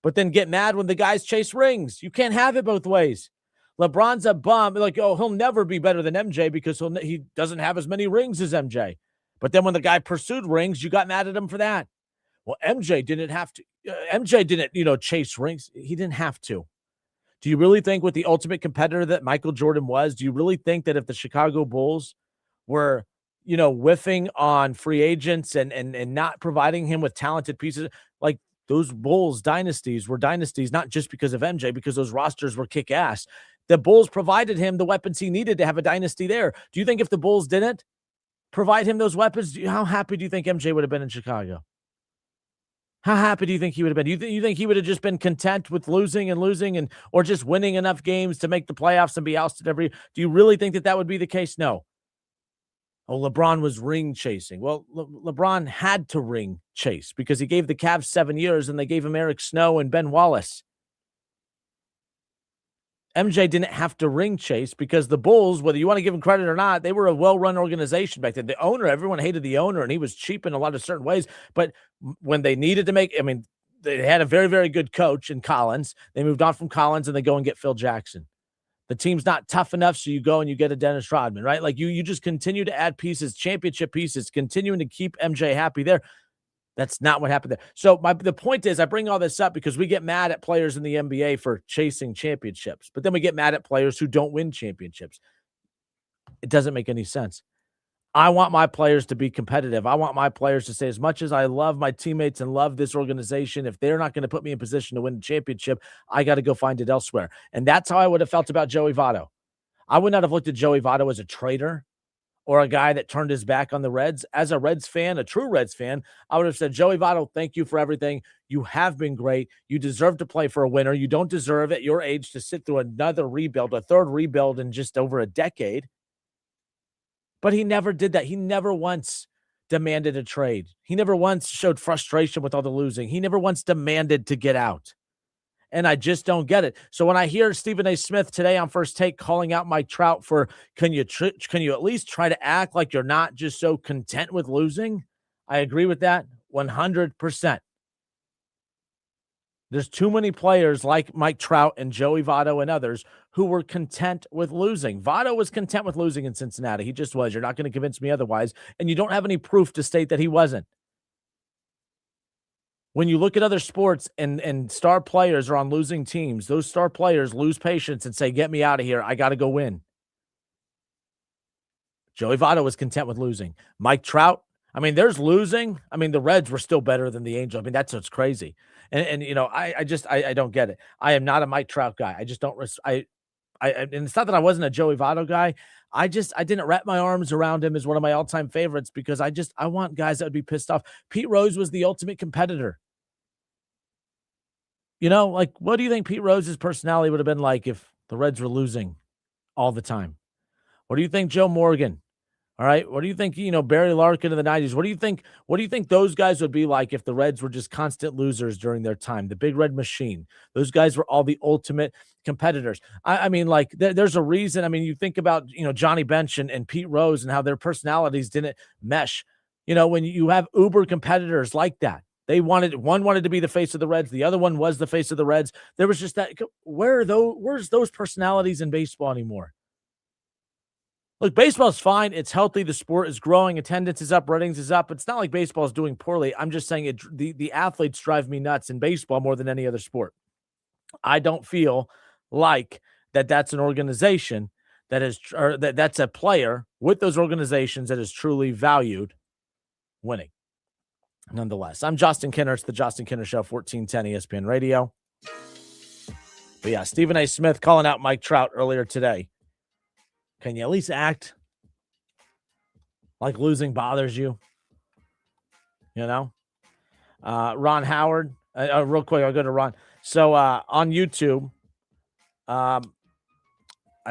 but then get mad when the guys chase rings. You can't have it both ways. LeBron's a bum. He'll never be better than MJ because he doesn't have as many rings as MJ. But then when the guy pursued rings, you got mad at him for that. Well, MJ didn't have to. MJ didn't, chase rings. He didn't have to. Do you really think with the ultimate competitor that Michael Jordan was, do you really think that if the Chicago Bulls were, whiffing on free agents and not providing him with talented pieces, like Those Bulls dynasties were dynasties not just because of MJ, because those rosters were kick-ass. The Bulls provided him the weapons he needed to have a dynasty there. Do you think if the Bulls didn't provide him those weapons, how happy do you think MJ would have been in Chicago? How happy do you think he would have been? You think he would have just been content with losing and or just winning enough games to make the playoffs and be ousted every? Do you really think that would be the case? No. Oh, LeBron was ring chasing. Well, LeBron had to ring chase because he gave the Cavs 7 years and they gave him Eric Snow and Ben Wallace. MJ didn't have to ring chase because the Bulls, whether you want to give him credit or not, they were a well-run organization back then. The owner, everyone hated the owner, and he was cheap in a lot of certain ways. But when they needed to make, they had a very, very good coach in Collins. They moved on from Collins, and they go and get Phil Jackson. The team's not tough enough, so you go and you get a Dennis Rodman, right? Like you just continue to add pieces, championship pieces, continuing to keep MJ happy there. That's not what happened there. So the point is, I bring all this up because we get mad at players in the NBA for chasing championships, but then we get mad at players who don't win championships. It doesn't make any sense. I want my players to be competitive. I want my players to say, as much as I love my teammates and love this organization, if they're not going to put me in position to win a championship, I got to go find it elsewhere. And that's how I would have felt about Joey Votto. I would not have looked at Joey Votto as a traitor or a guy that turned his back on the Reds. As a Reds fan, a true Reds fan, I would have said, Joey Votto, thank you for everything. You have been great. You deserve to play for a winner. You don't deserve at your age to sit through another rebuild, a third rebuild in just over a decade. But he never did that. He never once demanded a trade. He never once showed frustration with all the losing. He never once demanded to get out. And I just don't get it. So when I hear Stephen A. Smith today on First Take calling out Mike Trout for, can you at least try to act like you're not just so content with losing? I agree with that 100%. There's too many players like Mike Trout and Joey Votto and others who were content with losing. Votto was content with losing in Cincinnati. He just was. You're not going to convince me otherwise. And you don't have any proof to state that he wasn't. When you look at other sports and star players are on losing teams, those star players lose patience and say, get me out of here. I got to go win. Joey Votto was content with losing. Mike Trout, there's losing. The Reds were still better than the Angels. That's what's crazy. And I don't get it. I am not a Mike Trout guy. I just don't. And it's not that I wasn't a Joey Votto guy. I didn't wrap my arms around him as one of my all-time favorites because I want guys that would be pissed off. Pete Rose was the ultimate competitor. What do you think Pete Rose's personality would have been like if the Reds were losing all the time? What do you think Joe Morgan? All right. What do you think, Barry Larkin in the 90s? What do you think those guys would be like if the Reds were just constant losers during their time? The Big Red Machine. Those guys were all the ultimate competitors. There's a reason. You think about, Johnny Bench and Pete Rose and how their personalities didn't mesh. When you have uber competitors like that, one wanted to be the face of the Reds. The other one was the face of the Reds. There was just that. Where's those personalities in baseball anymore? Look, baseball's fine. It's healthy. The sport is growing. Attendance is up. Ratings is up. It's not like baseball is doing poorly. I'm just saying the athletes drive me nuts in baseball more than any other sport. I don't feel like that's an organization that's a player with those organizations that is truly valued winning. Nonetheless, I'm Justin Kinner. It's the Justin Kinner Show, 1410 ESPN Radio. But yeah, Stephen A. Smith calling out Mike Trout earlier today. Can you at least act like losing bothers you? Ron Howard, real quick, I'll go to Ron. So on YouTube, I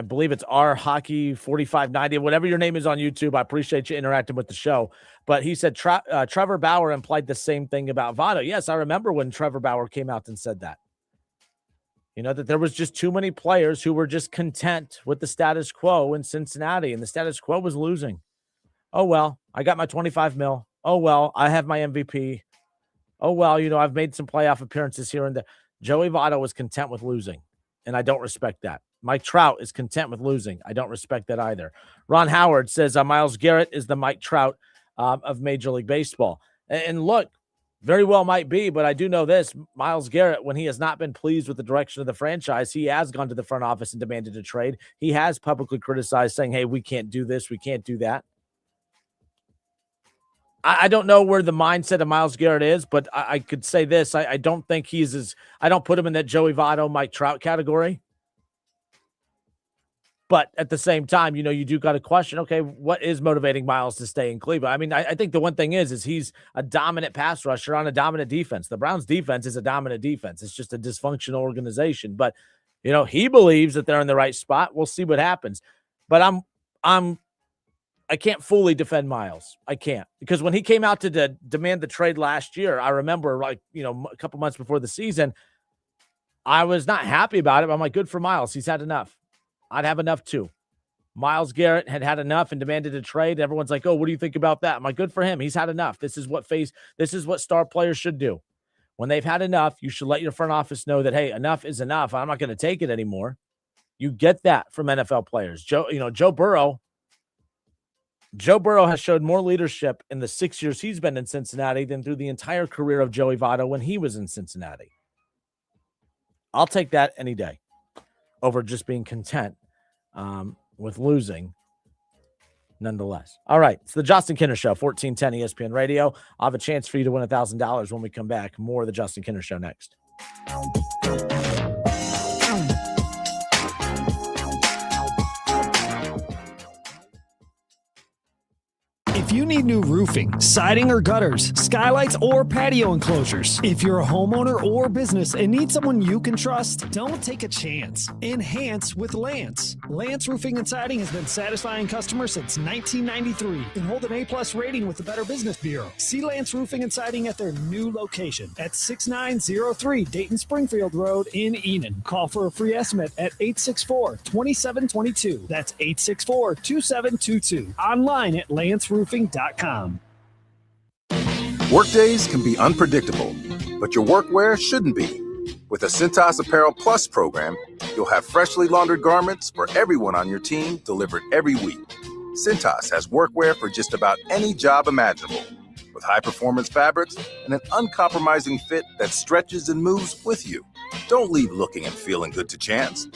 believe it's R Hockey 4590, whatever your name is on YouTube. I appreciate you interacting with the show. But he said Trevor Bauer implied the same thing about Votto. Yes, I remember when Trevor Bauer came out and said that. That there was just too many players who were just content with the status quo in Cincinnati, and the status quo was losing. Oh, well, I got my 25 mil. Oh, well, I have my MVP. Oh, well, I've made some playoff appearances here and there. Joey Votto was content with losing, and I don't respect that. Mike Trout is content with losing. I don't respect that either. Ron Howard says Myles Garrett is the Mike Trout of Major League Baseball. And look, very well might be, but I do know this. Myles Garrett, when he has not been pleased with the direction of the franchise, he has gone to the front office and demanded a trade. He has publicly criticized, saying, hey, we can't do this, we can't do that. I don't know where the mindset of Myles Garrett is, but I could say this. I don't think I don't put him in that Joey Votto, Mike Trout category. But at the same time, you do got to question, okay, what is motivating Myles to stay in Cleveland? I mean, I think the one thing is he's a dominant pass rusher on a dominant defense. The Browns defense is a dominant defense. It's just a dysfunctional organization. But, he believes that they're in the right spot. We'll see what happens. But I can't fully defend Myles. I can't, because when he came out to demand the trade last year, I remember a couple months before the season, I was not happy about it. I'm like, good for Myles. He's had enough. I'd have enough too. Myles Garrett had enough and demanded a trade. Everyone's like, oh, what do you think about that? I'm like, good for him. He's had enough. This is what star players should do. When they've had enough, you should let your front office know that, hey, enough is enough. I'm not going to take it anymore. You get that from NFL players. Joe Burrow has showed more leadership in the 6 years he's been in Cincinnati than through the entire career of Joey Votto when he was in Cincinnati. I'll take that any day over just being content with losing nonetheless. All right, it's the Justin Kinner Show, 1410 ESPN Radio. I'll have a chance for you to win $1,000 when we come back. More of the Justin Kinner Show next. If you need new roofing, siding or gutters, skylights or patio enclosures, if you're a homeowner or business and need someone you can trust, don't take a chance. Enhance with Lance. Lance Roofing and Siding has been satisfying customers since 1993 and hold an A+ rating with the Better Business Bureau. See Lance Roofing and Siding at their new location at 6903 Dayton Springfield Road in Enid. Call for a free estimate at 864-2722. That's 864-2722. Online at lanceroofing.com. Workdays can be unpredictable, but your workwear shouldn't be. With a Cintas Apparel Plus program, you'll have freshly laundered garments for everyone on your team delivered every week. Cintas has workwear for just about any job imaginable, with high-performance fabrics and an uncompromising fit that stretches and moves with you. Don't leave looking and feeling good to chance.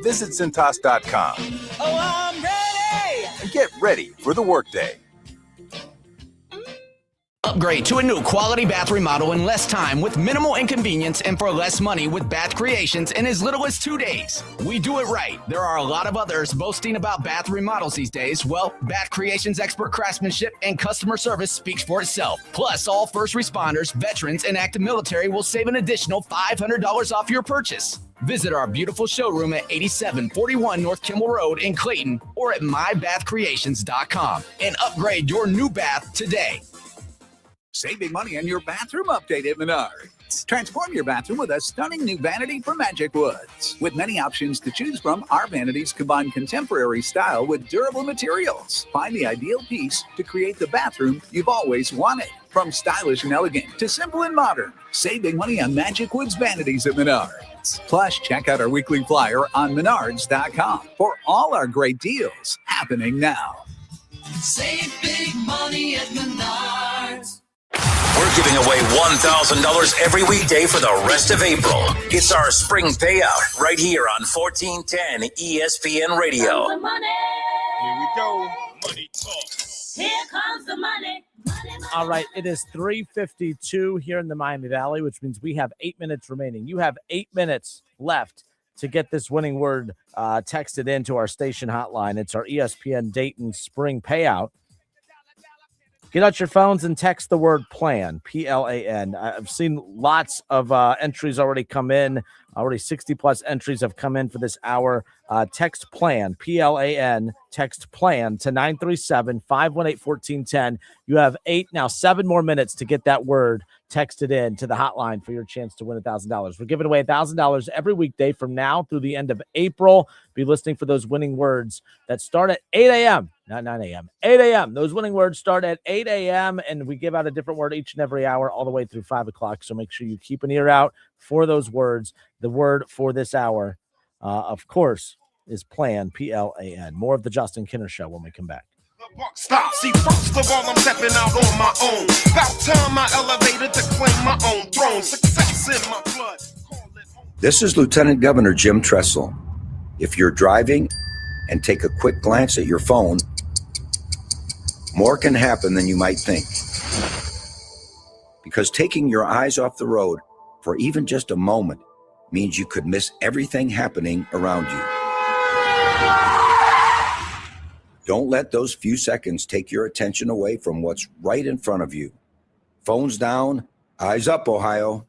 Visit Cintas.com. Oh, I'm ready! And get ready for the workday. Upgrade to a new quality bath remodel in less time with minimal inconvenience and for less money with Bath Creations in as little as 2 days. We do it right. There are a lot of others boasting about bath remodels these days. Well, Bath Creations' expert craftsmanship and customer service speaks for itself. Plus, all first responders, veterans, and active military will save an additional $500 off your purchase. Visit our beautiful showroom at 8741 North Kimmel Road in Clayton or at mybathcreations.com and upgrade your new bath today. Save big money on your bathroom update at Menards. Transform your bathroom with a stunning new vanity from Magic Woods. With many options to choose from, our vanities combine contemporary style with durable materials. Find the ideal piece to create the bathroom you've always wanted. From stylish and elegant to simple and modern, save big money on Magic Woods vanities at Menards. Plus, check out our weekly flyer on Menards.com for all our great deals happening now. Save big money at Menards. We're giving away $1,000 every weekday for the rest of April. It's our spring payout right here on 1410 ESPN Radio. The money. Here we go. Money talk. Here comes the money. All right, it is 3:52 here in the Miami Valley, which means we have 8 minutes remaining. You have 8 minutes left to get this winning word texted into our station hotline. It's our ESPN Dayton spring payout. Get out your phones and text the word PLAN, P-L-A-N. I've seen lots of entries already come in. Already 60-plus entries have come in for this hour. Text PLAN, P-L-A-N, text PLAN to 937-518-1410. You have 7 more minutes to get that word texted in to the hotline for your chance to win $1,000. We're giving away $1,000 every weekday from now through the end of April. Be listening for those winning words that start at 8 a.m., not 9 a.m., 8 a.m. Those winning words start at 8 a.m., and we give out a different word each and every hour all the way through 5 o'clock. So make sure you keep an ear out for those words. The word for this hour, of course, is PLAN, P-L-A-N. More of the Justin Kinner Show when we come back. Stop. See, first of all, I'm stepping out on my own. About time I elevated to claim my own throne. Success in my blood. This is Lieutenant Governor Jim Tressel. If you're driving and take a quick glance at your phone, more can happen than you might think. Because taking your eyes off the road for even just a moment means you could miss everything happening around you. Don't let those few seconds take your attention away from what's right in front of you. Phones down, eyes up, Ohio.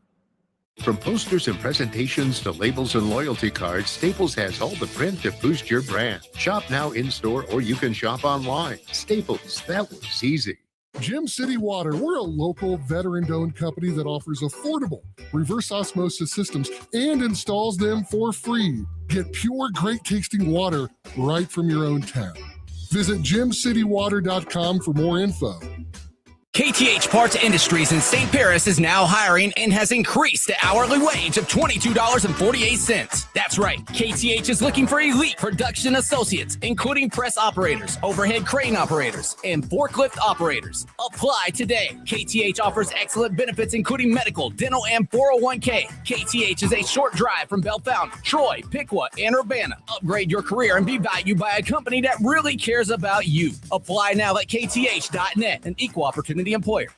From posters and presentations to labels and loyalty cards, Staples has all the print to boost your brand. Shop now in-store or you can shop online. Staples, that was easy. Gem City Water, we're a local veteran-owned company that offers affordable reverse osmosis systems and installs them for free. Get pure, great-tasting water right from your own tap. Visit gemcitywater.com for more info. KTH Parts Industries in St. Paris is now hiring and has increased the hourly wage of $22.48. That's right. KTH is looking for elite production associates, including press operators, overhead crane operators, and forklift operators. Apply today. KTH offers excellent benefits, including medical, dental, and 401k. KTH is a short drive from Bellefonte, Troy, Piqua, and Urbana. Upgrade your career and be valued by a company that really cares about you. Apply now at kth.net, an equal opportunity employer.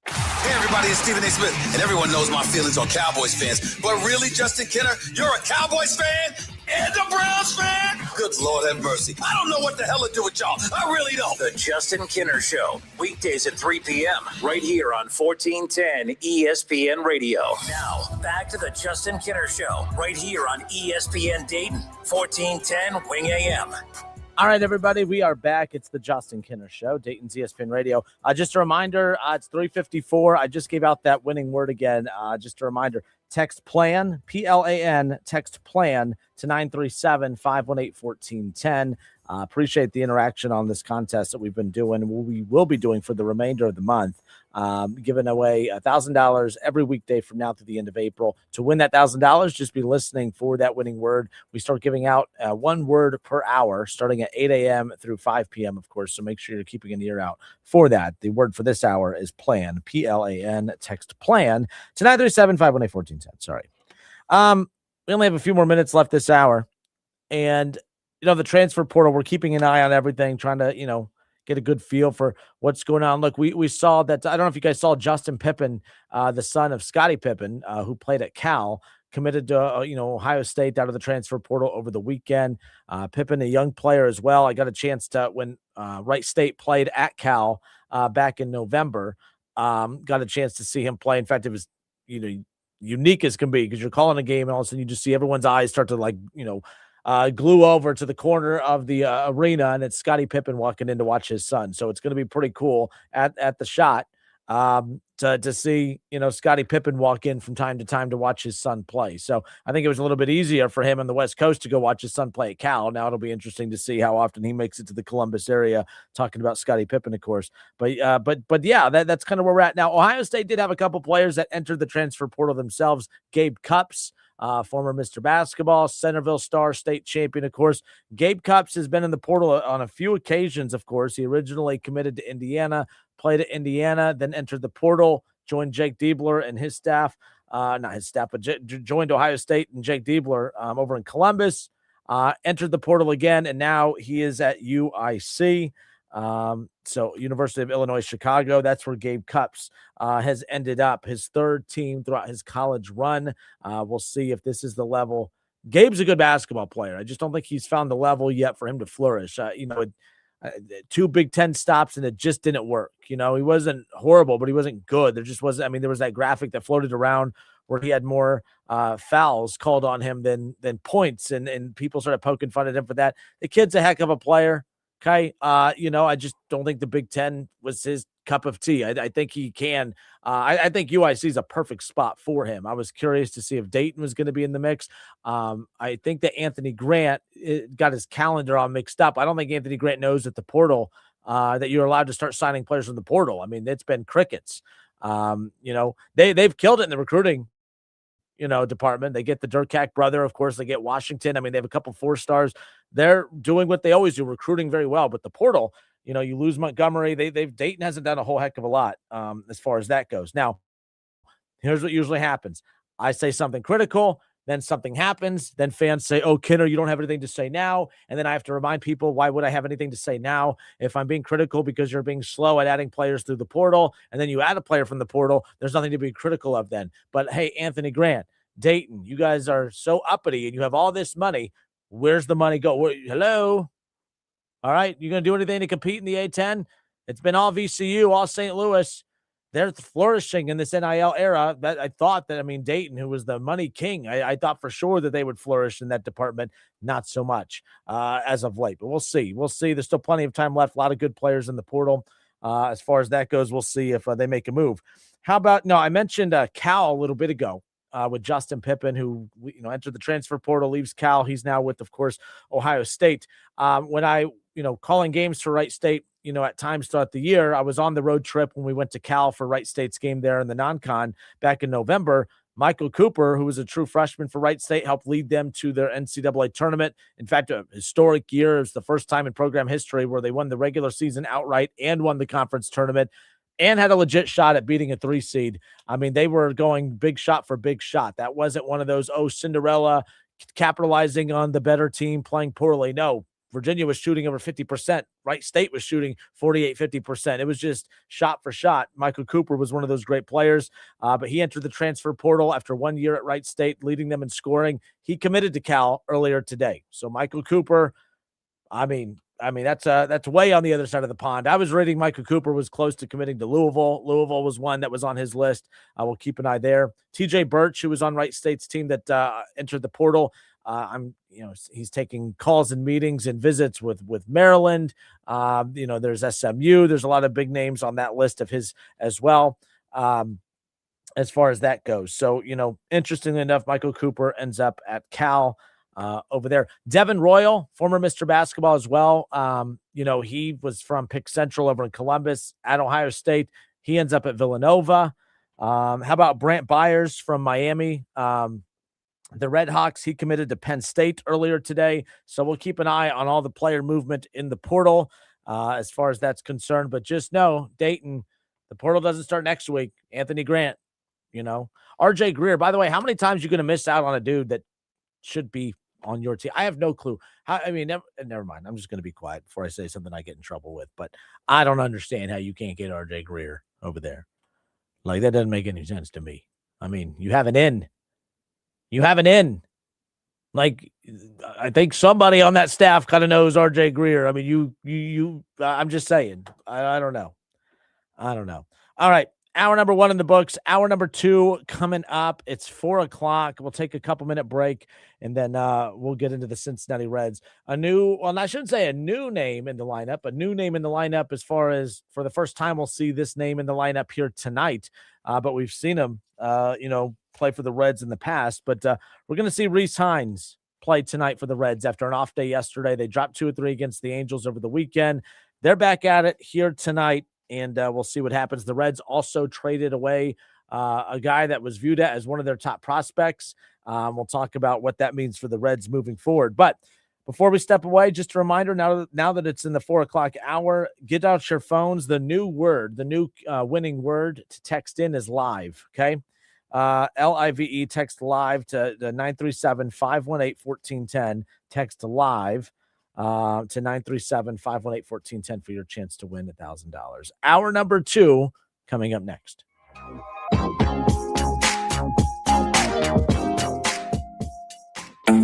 Hey everybody, it's Stephen A. Smith, and everyone knows my feelings on Cowboys fans. But really, Justin Kenner, you're a Cowboys fan and a Browns fan? Good Lord have mercy. I don't know what the hell to do with y'all. I really don't. The Justin Kenner Show, weekdays at 3 p.m. right here on 1410 ESPN Radio. Now, back to the Justin Kenner Show, right here on ESPN Dayton, 1410 Wing AM. All right, everybody, we are back. It's the Justin Kenner Show, Dayton's ESPN Radio. Just a reminder, it's 3:54. I just gave out that winning word again. Just a reminder, text PLAN, P-L-A-N, text PLAN to 937-518-1410. Appreciate the interaction on this contest that we've been doing. We will be doing for the remainder of the month, giving away $1,000 every weekday from now to the end of April. To win that $1,000, just be listening for that winning word. We start giving out one word per hour, starting at 8 a.m. through 5 p.m., of course, so make sure you're keeping an ear out for that. The word for this hour is PLAN, P-L-A-N, text PLAN to 937-518-1410. Sorry. We only have a few more minutes left this hour, and the transfer portal, we're keeping an eye on everything, trying to, get a good feel for what's going on. Look, we saw that. I don't know if you guys saw Justin Pippen, the son of Scottie Pippen, who played at Cal, committed to, Ohio State out of the transfer portal over the weekend. Pippen, a young player as well. I got a chance to, when Wright State played at Cal back in November, got a chance to see him play. In fact, it was, unique as can be, because you're calling a game and all of a sudden you just see everyone's eyes start to glue over to the corner of the arena, and it's Scottie Pippen walking in to watch his son. So it's going to be pretty cool at the shot to see, Scottie Pippen walk in from time to time to watch his son play. So I think it was a little bit easier for him on the West Coast to go watch his son play at Cal. Now it'll be interesting to see how often he makes it to the Columbus area, talking about Scottie Pippen, of course. But yeah, that's kind of where we're at now. Ohio State did have a couple players that entered the transfer portal themselves. Gabe Cupps, former Mr. Basketball, Centerville Star, state champion, of course. Gabe Cupps has been in the portal on a few occasions, of course. He originally committed to Indiana, played at Indiana, then entered the portal, joined Jake Diebler and his staff, not his staff, but joined Ohio State and Jake Diebler over in Columbus, entered the portal again, and now he is at UIC. So University of Illinois, Chicago, that's where Gabe Cupps has ended up, his third team throughout his college run. We'll see if this is the level. Gabe's a good basketball player. I just don't think he's found the level yet for him to flourish. 2 Big Ten stops and it just didn't work. He wasn't horrible, but he wasn't good. There just wasn't, there was that graphic that floated around where he had more fouls called on him than points, and people started poking fun at him for that. The kid's a heck of a player. Okay. I just don't think the Big Ten was his cup of tea. I think he can. I think UIC is a perfect spot for him. I was curious to see if Dayton was going to be in the mix. I think that Anthony Grant got his calendar all mixed up. I don't think Anthony Grant knows at the portal that you're allowed to start signing players from the portal. It's been crickets. They've killed it in the recruiting department. They get the Durkak brother, of course. They get Washington. They have a couple 4-stars. They're doing what they always do, recruiting very well. But the portal, you lose Montgomery. Dayton hasn't done a whole heck of a lot as far as that goes. Now, here's what usually happens. I say something critical. Then something happens. Then fans say, oh, Kinner, you don't have anything to say now. And then I have to remind people, why would I have anything to say now if I'm being critical because you're being slow at adding players through the portal? And then you add a player from the portal. There's nothing to be critical of then. But hey, Anthony Grant, Dayton, you guys are so uppity and you have all this money. Where's the money go? Hello? All right, you going to do anything to compete in the A-10? It's been all VCU, all St. Louis. They're flourishing in this NIL era. That I thought that, Dayton, who was the money king, I thought for sure that they would flourish in that department. Not so much as of late, but we'll see. We'll see. There's still plenty of time left. A lot of good players in the portal. As far as that goes, we'll see if they make a move. How about, I mentioned Cal a little bit ago with Justin Pippen, who, entered the transfer portal, leaves Cal. He's now with, of course, Ohio State. When I, calling games for Wright State, at times throughout the year, I was on the road trip when we went to Cal for Wright State's game there in the non-con back in November. Michael Cooper, who was a true freshman for Wright State, helped lead them to their NCAA tournament. In fact, a historic year. It was the first time in program history where they won the regular season outright and won the conference tournament and had a legit shot at beating a 3 seed. They were going big shot for big shot. That wasn't one of those, Cinderella, capitalizing on the better team playing poorly. No. Virginia was shooting over 50%. Wright State was shooting 48-50%. It was just shot for shot. Michael Cooper was one of those great players, but he entered the transfer portal after 1 year at Wright State, leading them in scoring. He committed to Cal earlier today. So Michael Cooper, that's way on the other side of the pond. I was reading Michael Cooper was close to committing to Louisville. Louisville was one that was on his list. I will keep an eye there. TJ Birch, who was on Wright State's team that entered the portal. He's taking calls and meetings and visits with Maryland. There's SMU. There's a lot of big names on that list of his as well, as far as that goes. So, interestingly enough, Michael Cooper ends up at Cal over there. Devin Royal, former Mr. Basketball as well. He was from Pick Central over in Columbus at Ohio State. He ends up at Villanova. How about Brant Byers from Miami? The Red Hawks, he committed to Penn State earlier today. So we'll keep an eye on all the player movement in the portal as far as that's concerned. But just know, Dayton, the portal doesn't start next week. Anthony Grant, RJ Greer. By the way, how many times are you going to miss out on a dude that should be on your team? I have no clue. Never mind. I'm just going to be quiet before I say something I get in trouble with. But I don't understand how you can't get RJ Greer over there. Like, that doesn't make any sense to me. You have an in. You have an in. Like, I think somebody on that staff kind of knows RJ Greer. I'm just saying. I don't know. All right. Hour number 1 in the books. Hour number 2 coming up. It's 4:00. We'll take a couple-minute break, and then we'll get into the Cincinnati Reds. I shouldn't say a new name in the lineup. A new name in the lineup as far as for the first time we'll see this name in the lineup here tonight. But we've seen him, play for the Reds in the past. But we're going to see Reece Hinds play tonight for the Reds after an off day yesterday. They dropped 2 or 3 against the Angels over the weekend. They're back at it here tonight, and we'll see what happens. The Reds also traded away a guy that was viewed as one of their top prospects. We'll talk about what that means for the Reds moving forward. But before we step away, just a reminder, now that it's in the 4:00 hour, get out your phones. The new winning word to text in is live, okay? LIVE, text live to 937-518-1410. Text live to 937-518-1410 for your chance to win $1,000. Hour number 2 coming up next.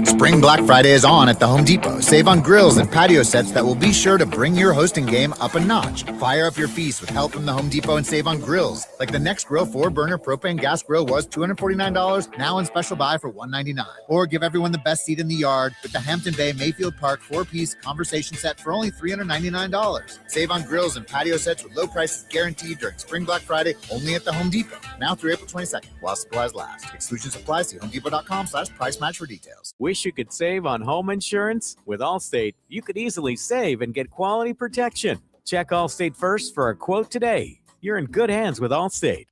Spring Black Friday is on at the Home Depot. Save on grills and patio sets that will be sure to bring your hosting game up a notch. Fire up your feast with help from the Home Depot and save on grills. Like the Next Grill 4-burner propane gas grill was $249, now in special buy for $199. Or give everyone the best seat in the yard with the Hampton Bay Mayfield Park 4-piece conversation set for only $399. Save on grills and patio sets with low prices guaranteed during Spring Black Friday only at the Home Depot. Now through April 22nd, while supplies last. Exclusions apply. See homedepot.com/price match for details. Wish you could save on home insurance? With Allstate, you could easily save and get quality protection. Check Allstate first for a quote today. You're in good hands with Allstate.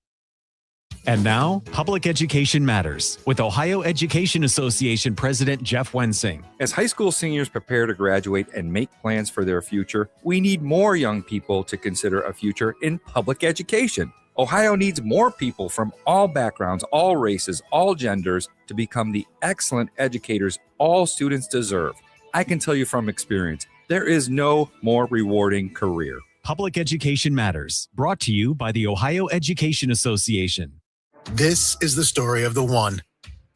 And now, Public Education Matters with Ohio Education Association President Jeff Wensing. As high school seniors prepare to graduate and make plans for their future, we need more young people to consider a future in public education. Ohio needs more people from all backgrounds, all races, all genders to become the excellent educators all students deserve. I can tell you from experience, there is no more rewarding career. Public Education Matters, brought to you by the Ohio Education Association. This is the story of the one.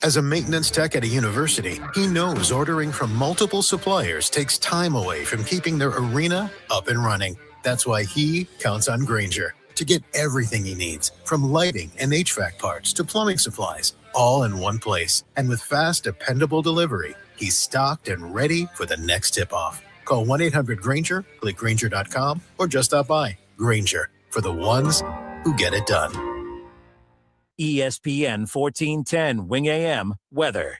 As a maintenance tech at a university, he knows ordering from multiple suppliers takes time away from keeping their arena up and running. That's why he counts on Grainger to get everything he needs, from lighting and HVAC parts to plumbing supplies, all in one place. And with fast, dependable delivery, he's stocked and ready for the next tip-off. Call 1-800-GRAINGER, click Grainger.com, or just stop by. Grainger, for the ones who get it done. ESPN 1410 Wing AM weather.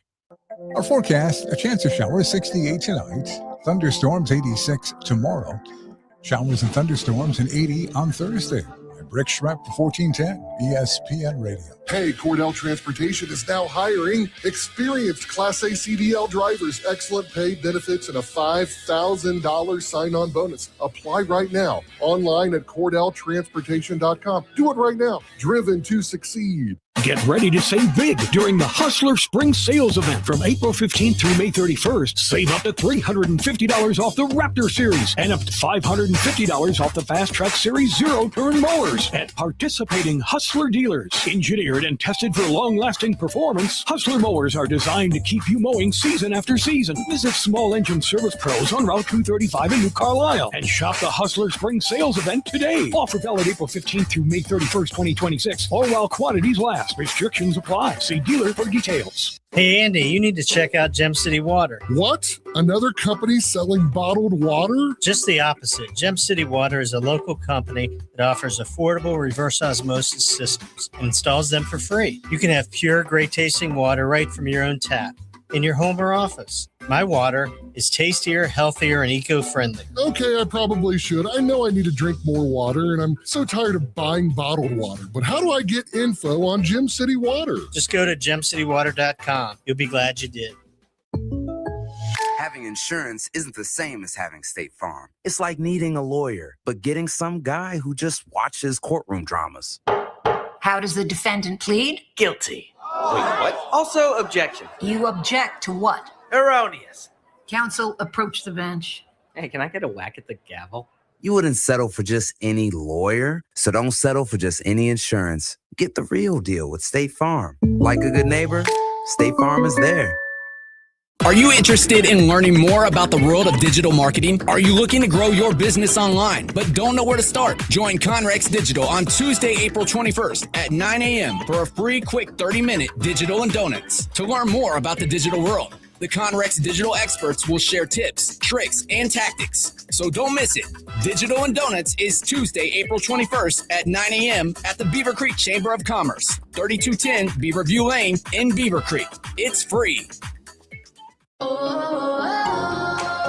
Our forecast, a chance of showers 68 tonight, thunderstorms 86 tomorrow, showers and thunderstorms and 80 on Thursday. Rick Schrepp for 1410 ESPN Radio. Hey, Cordell Transportation is now hiring experienced Class A CDL drivers, excellent paid benefits, and a $5,000 sign-on bonus. Apply right now, online at CordellTransportation.com. Do it right now. Driven to succeed. Get ready to save big during the Hustler Spring Sales Event from April 15th through May 31st. Save up to $350 off the Raptor Series and up to $550 off the Fast Track Series zero-turn mowers at participating Hustler dealers. Engineered and tested for long-lasting performance, Hustler mowers are designed to keep you mowing season after season. Visit Small Engine Service Pros on Route 235 in New Carlisle and shop the Hustler Spring Sales Event today. Offer valid April 15th through May 31st, 2026, or while quantities last. Restrictions apply. See dealer for details. Hey, Andy, you need to check out Gem City Water. What? Another company selling bottled water? Just the opposite. Gem City Water is a local company that offers affordable reverse osmosis systems and installs them for free. You can have pure, great-tasting water right from your own tap in your home or office. My water is tastier, healthier, and eco-friendly. Okay, I probably should. I know I need to drink more water, and I'm so tired of buying bottled water. But how do I get info on Gem City Water? Just go to gemcitywater.com. You'll be glad you did. Having insurance isn't the same as having State Farm. It's like needing a lawyer, but getting some guy who just watches courtroom dramas. How does the defendant plead? Guilty. Wait, what? Also, objection. You object to what? Erroneous. Counsel, approach the bench. Hey, can I get a whack at the gavel? You wouldn't settle for just any lawyer, so don't settle for just any insurance. Get the real deal with State Farm. Like a good neighbor, State Farm is there. Are you interested in learning more about the world of digital marketing? Are you looking to grow your business online but don't know where to start? Join Conrex Digital on Tuesday, April 21st at 9 a.m. for a free quick 30-minute Digital and Donuts. To learn more about the digital world, the Conrex Digital experts will share tips, tricks, and tactics. So don't miss it. Digital and Donuts is Tuesday, April 21st at 9 a.m. at the Beaver Creek Chamber of Commerce, 3210 Beaverview Lane in Beaver Creek. It's free.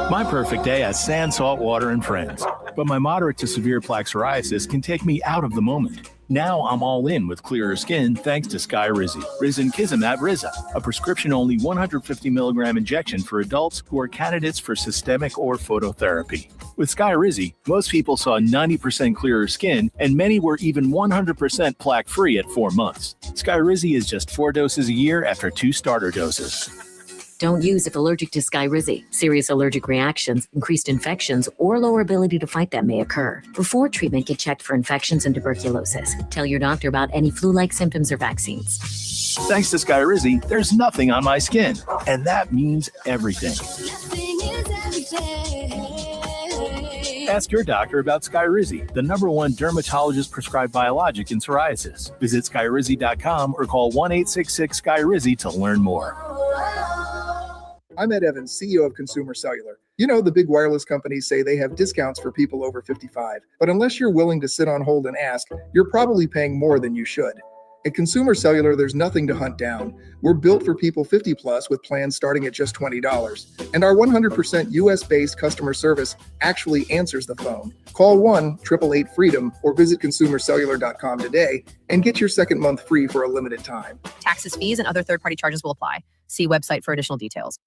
My perfect day has sand, salt, water, and friends. But my moderate to severe plaque psoriasis can take me out of the moment. Now I'm all in with clearer skin thanks to Skyrizi. Risankizumab Riza, a prescription-only 150 milligram injection for adults who are candidates for systemic or phototherapy. With Skyrizi, most people saw 90% clearer skin, and many were even 100% plaque-free at 4 months. Skyrizi is just 4 doses a year after 2 starter doses. Don't use if allergic to Skyrizi. Serious allergic reactions, increased infections, or lower ability to fight them may occur. Before treatment, get checked for infections and tuberculosis. Tell your doctor about any flu-like symptoms or vaccines. Thanks to Skyrizi, there's nothing on my skin, and that means everything. Ask your doctor about Skyrizi, the #1 dermatologist-prescribed biologic in psoriasis. Visit Skyrizi.com or call 1-866-SKYRIZI to learn more. I'm Ed Evans, CEO of Consumer Cellular. You know, the big wireless companies say they have discounts for people over 55. But unless you're willing to sit on hold and ask, you're probably paying more than you should. At Consumer Cellular, there's nothing to hunt down. We're built for people 50 plus with plans starting at just $20. And our 100% US-based customer service actually answers the phone. Call 1-888-FREEDOM or visit consumercellular.com today and get your second month free for a limited time. Taxes, fees, and other third-party charges will apply. See website for additional details.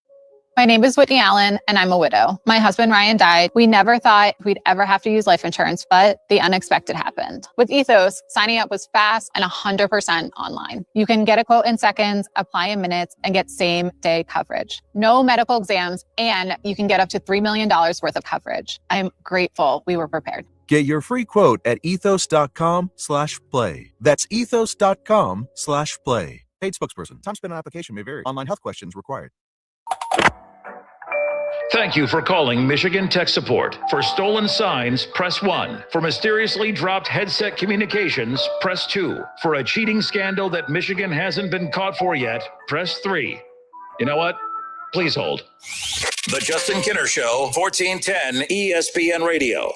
My name is Whitney Allen, and I'm a widow. My husband, Ryan, died. We never thought we'd ever have to use life insurance, but the unexpected happened. With Ethos, signing up was fast and 100% online. You can get a quote in seconds, apply in minutes, and get same-day coverage. No medical exams, and you can get up to $3 million worth of coverage. I'm grateful we were prepared. Get your free quote at ethos.com/play. That's ethos.com/play. Paid spokesperson. Time spent on application may vary. Online health questions required. Thank you for calling Michigan Tech Support. For stolen signs, press 1. For mysteriously dropped headset communications, press 2. For a cheating scandal that Michigan hasn't been caught for yet, press 3. You know what? Please hold. The Justin Kinner Show, 1410 ESPN Radio.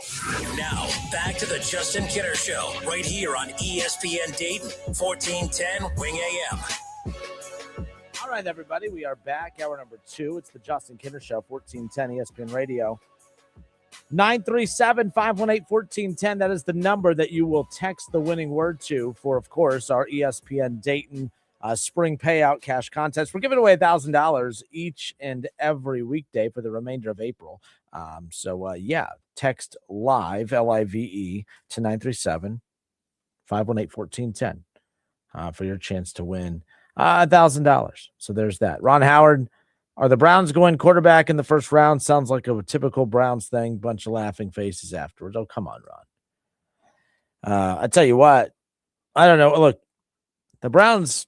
Now, back to the Justin Kinner Show, right here on ESPN Dayton, 1410 Wing AM. All right, everybody, we are back. Hour number 2. It's the Justin Kinner Show, 1410 ESPN Radio. 937-518-1410. That is the number that you will text the winning word to for, of course, our ESPN Dayton spring payout cash contest. We're giving away $1,000 each and every weekday for the remainder of April. Text live, LIVE, to 937-518-1410 for your chance to win $1,000. So there's that. Ron Howard, are the Browns going quarterback in the first round? Sounds like a typical Browns thing. Bunch of laughing faces afterwards. Oh, come on, Ron. I tell you what, I don't know. Look, the Browns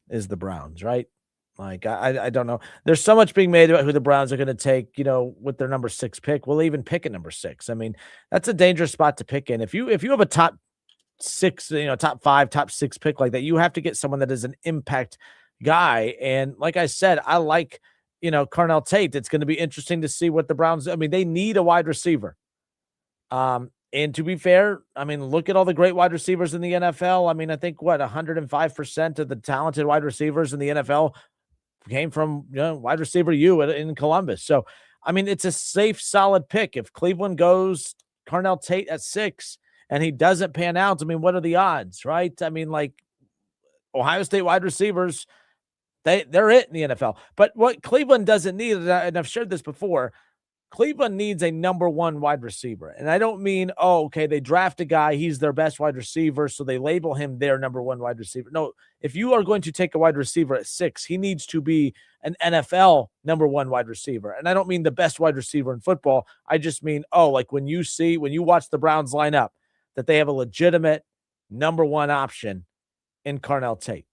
is the Browns, right? Like, I don't know. There's so much being made about who the Browns are going to take, with their number 6 pick. Will they even pick at number 6? I mean, that's a dangerous spot to pick in. If you have a top 6, top 5, top 6 pick like that, you have to get someone that is an impact guy. And like I said, I like, Carnell Tate. It's going to be interesting to see what the Browns, they need a wide receiver. And to be fair, look at all the great wide receivers in the NFL. I think 105% of the talented wide receivers in the NFL came from wide receiver U in Columbus. So, it's a safe, solid pick. If Cleveland goes Carnell Tate at 6 and he doesn't pan out, what are the odds, right? Ohio State wide receivers, they're it in the NFL. But what Cleveland doesn't need, and I've shared this before, Cleveland needs a number 1 wide receiver. And I don't mean, they draft a guy, he's their best wide receiver, so they label him their number 1 wide receiver. No, if you are going to take a wide receiver at 6, he needs to be an NFL number 1 wide receiver. And I don't mean the best wide receiver in football. I just mean, when you watch the Browns line up, that they have a legitimate number 1 option in Carnell Tate.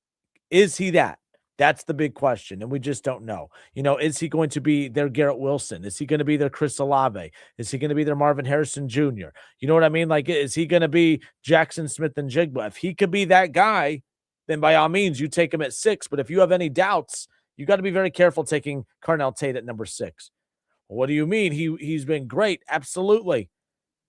Is he that? That's the big question, and we just don't know. Is he going to be their Garrett Wilson? Is he going to be their Chris Olave? Is he going to be their Marvin Harrison Jr.? You know what I mean? Like, is he going to be Jackson Smith and Jigba? If he could be that guy, then by all means, you take him at 6. But if you have any doubts, you got to be very careful taking Carnell Tate at number 6. Well, what do you mean? He's been great. Absolutely.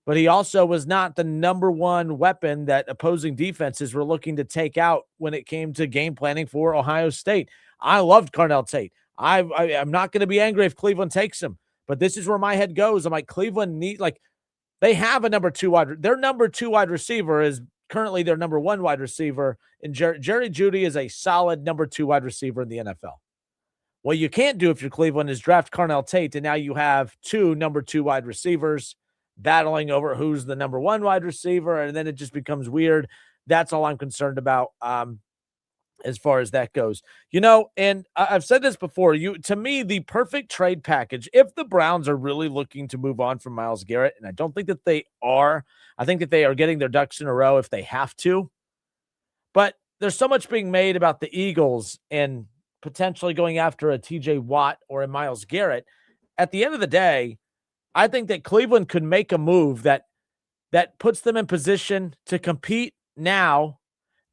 But he also was not the number 1 weapon that opposing defenses were looking to take out when it came to game planning for Ohio State. I loved Carnell Tate. I'm not going to be angry if Cleveland takes him, but this is where my head goes. I'm like, Cleveland they have a number 2 their number 2 wide receiver is currently their number 1 wide receiver, and Jerry Jeudy is a solid number 2 wide receiver in the NFL. What you can't do if you're Cleveland is draft Carnell Tate, and now you have 2 number 2 wide receivers battling over who's the number 1 wide receiver, and then it just becomes weird. That's all I'm concerned about as far as that goes. And I've said this before, to me, the perfect trade package, if the Browns are really looking to move on from Myles Garrett, and I don't think that they are, I think that they are getting their ducks in a row if they have to. But there's so much being made about the Eagles and potentially going after a TJ Watt or a Myles Garrett. At the end of the day, I think that Cleveland could make a move that puts them in position to compete now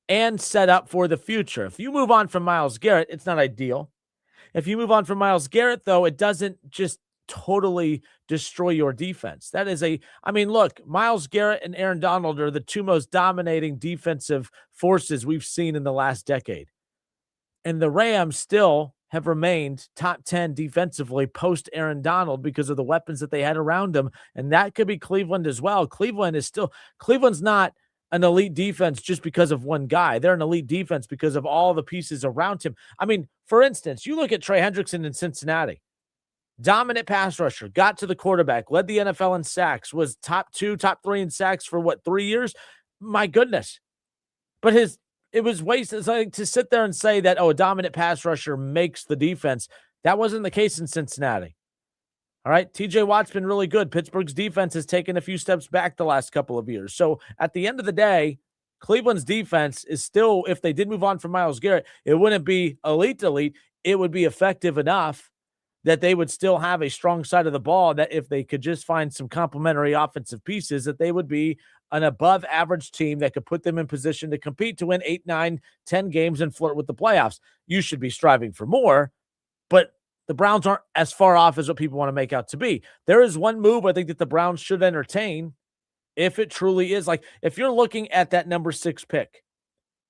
and set up for the future. If you move on from Myles Garrett, it's not ideal. If you move on from Myles Garrett, though, it doesn't just totally destroy your defense. That is look, Myles Garrett and Aaron Donald are the 2 most dominating defensive forces we've seen in the last decade. And the Rams still have remained top 10 defensively post Aaron Donald because of the weapons that they had around him. And that could be Cleveland as well. Cleveland's not an elite defense just because of one guy. They're an elite defense because of all the pieces around him. I mean, for instance, you look at Trey Hendrickson in Cincinnati. Dominant pass rusher, got to the quarterback, led the NFL in sacks, was top 2, top 3 in sacks for 3 years? My goodness. But it was wasted. Like, to sit there and say that, a dominant pass rusher makes the defense. That wasn't the case in Cincinnati. All right, TJ Watt's been really good. Pittsburgh's defense has taken a few steps back the last couple of years. So at the end of the day, Cleveland's defense is still, if they did move on from Myles Garrett, it wouldn't be elite. It would be effective enough that they would still have a strong side of the ball, that if they could just find some complementary offensive pieces, that they would be an above average team that could put them in position to compete to win 8, 9, 10 games and flirt with the playoffs. You should be striving for more, but the Browns aren't as far off as what people want to make out to be. There is one move I think that the Browns should entertain, if it truly is. Like, if you're looking at that number 6 pick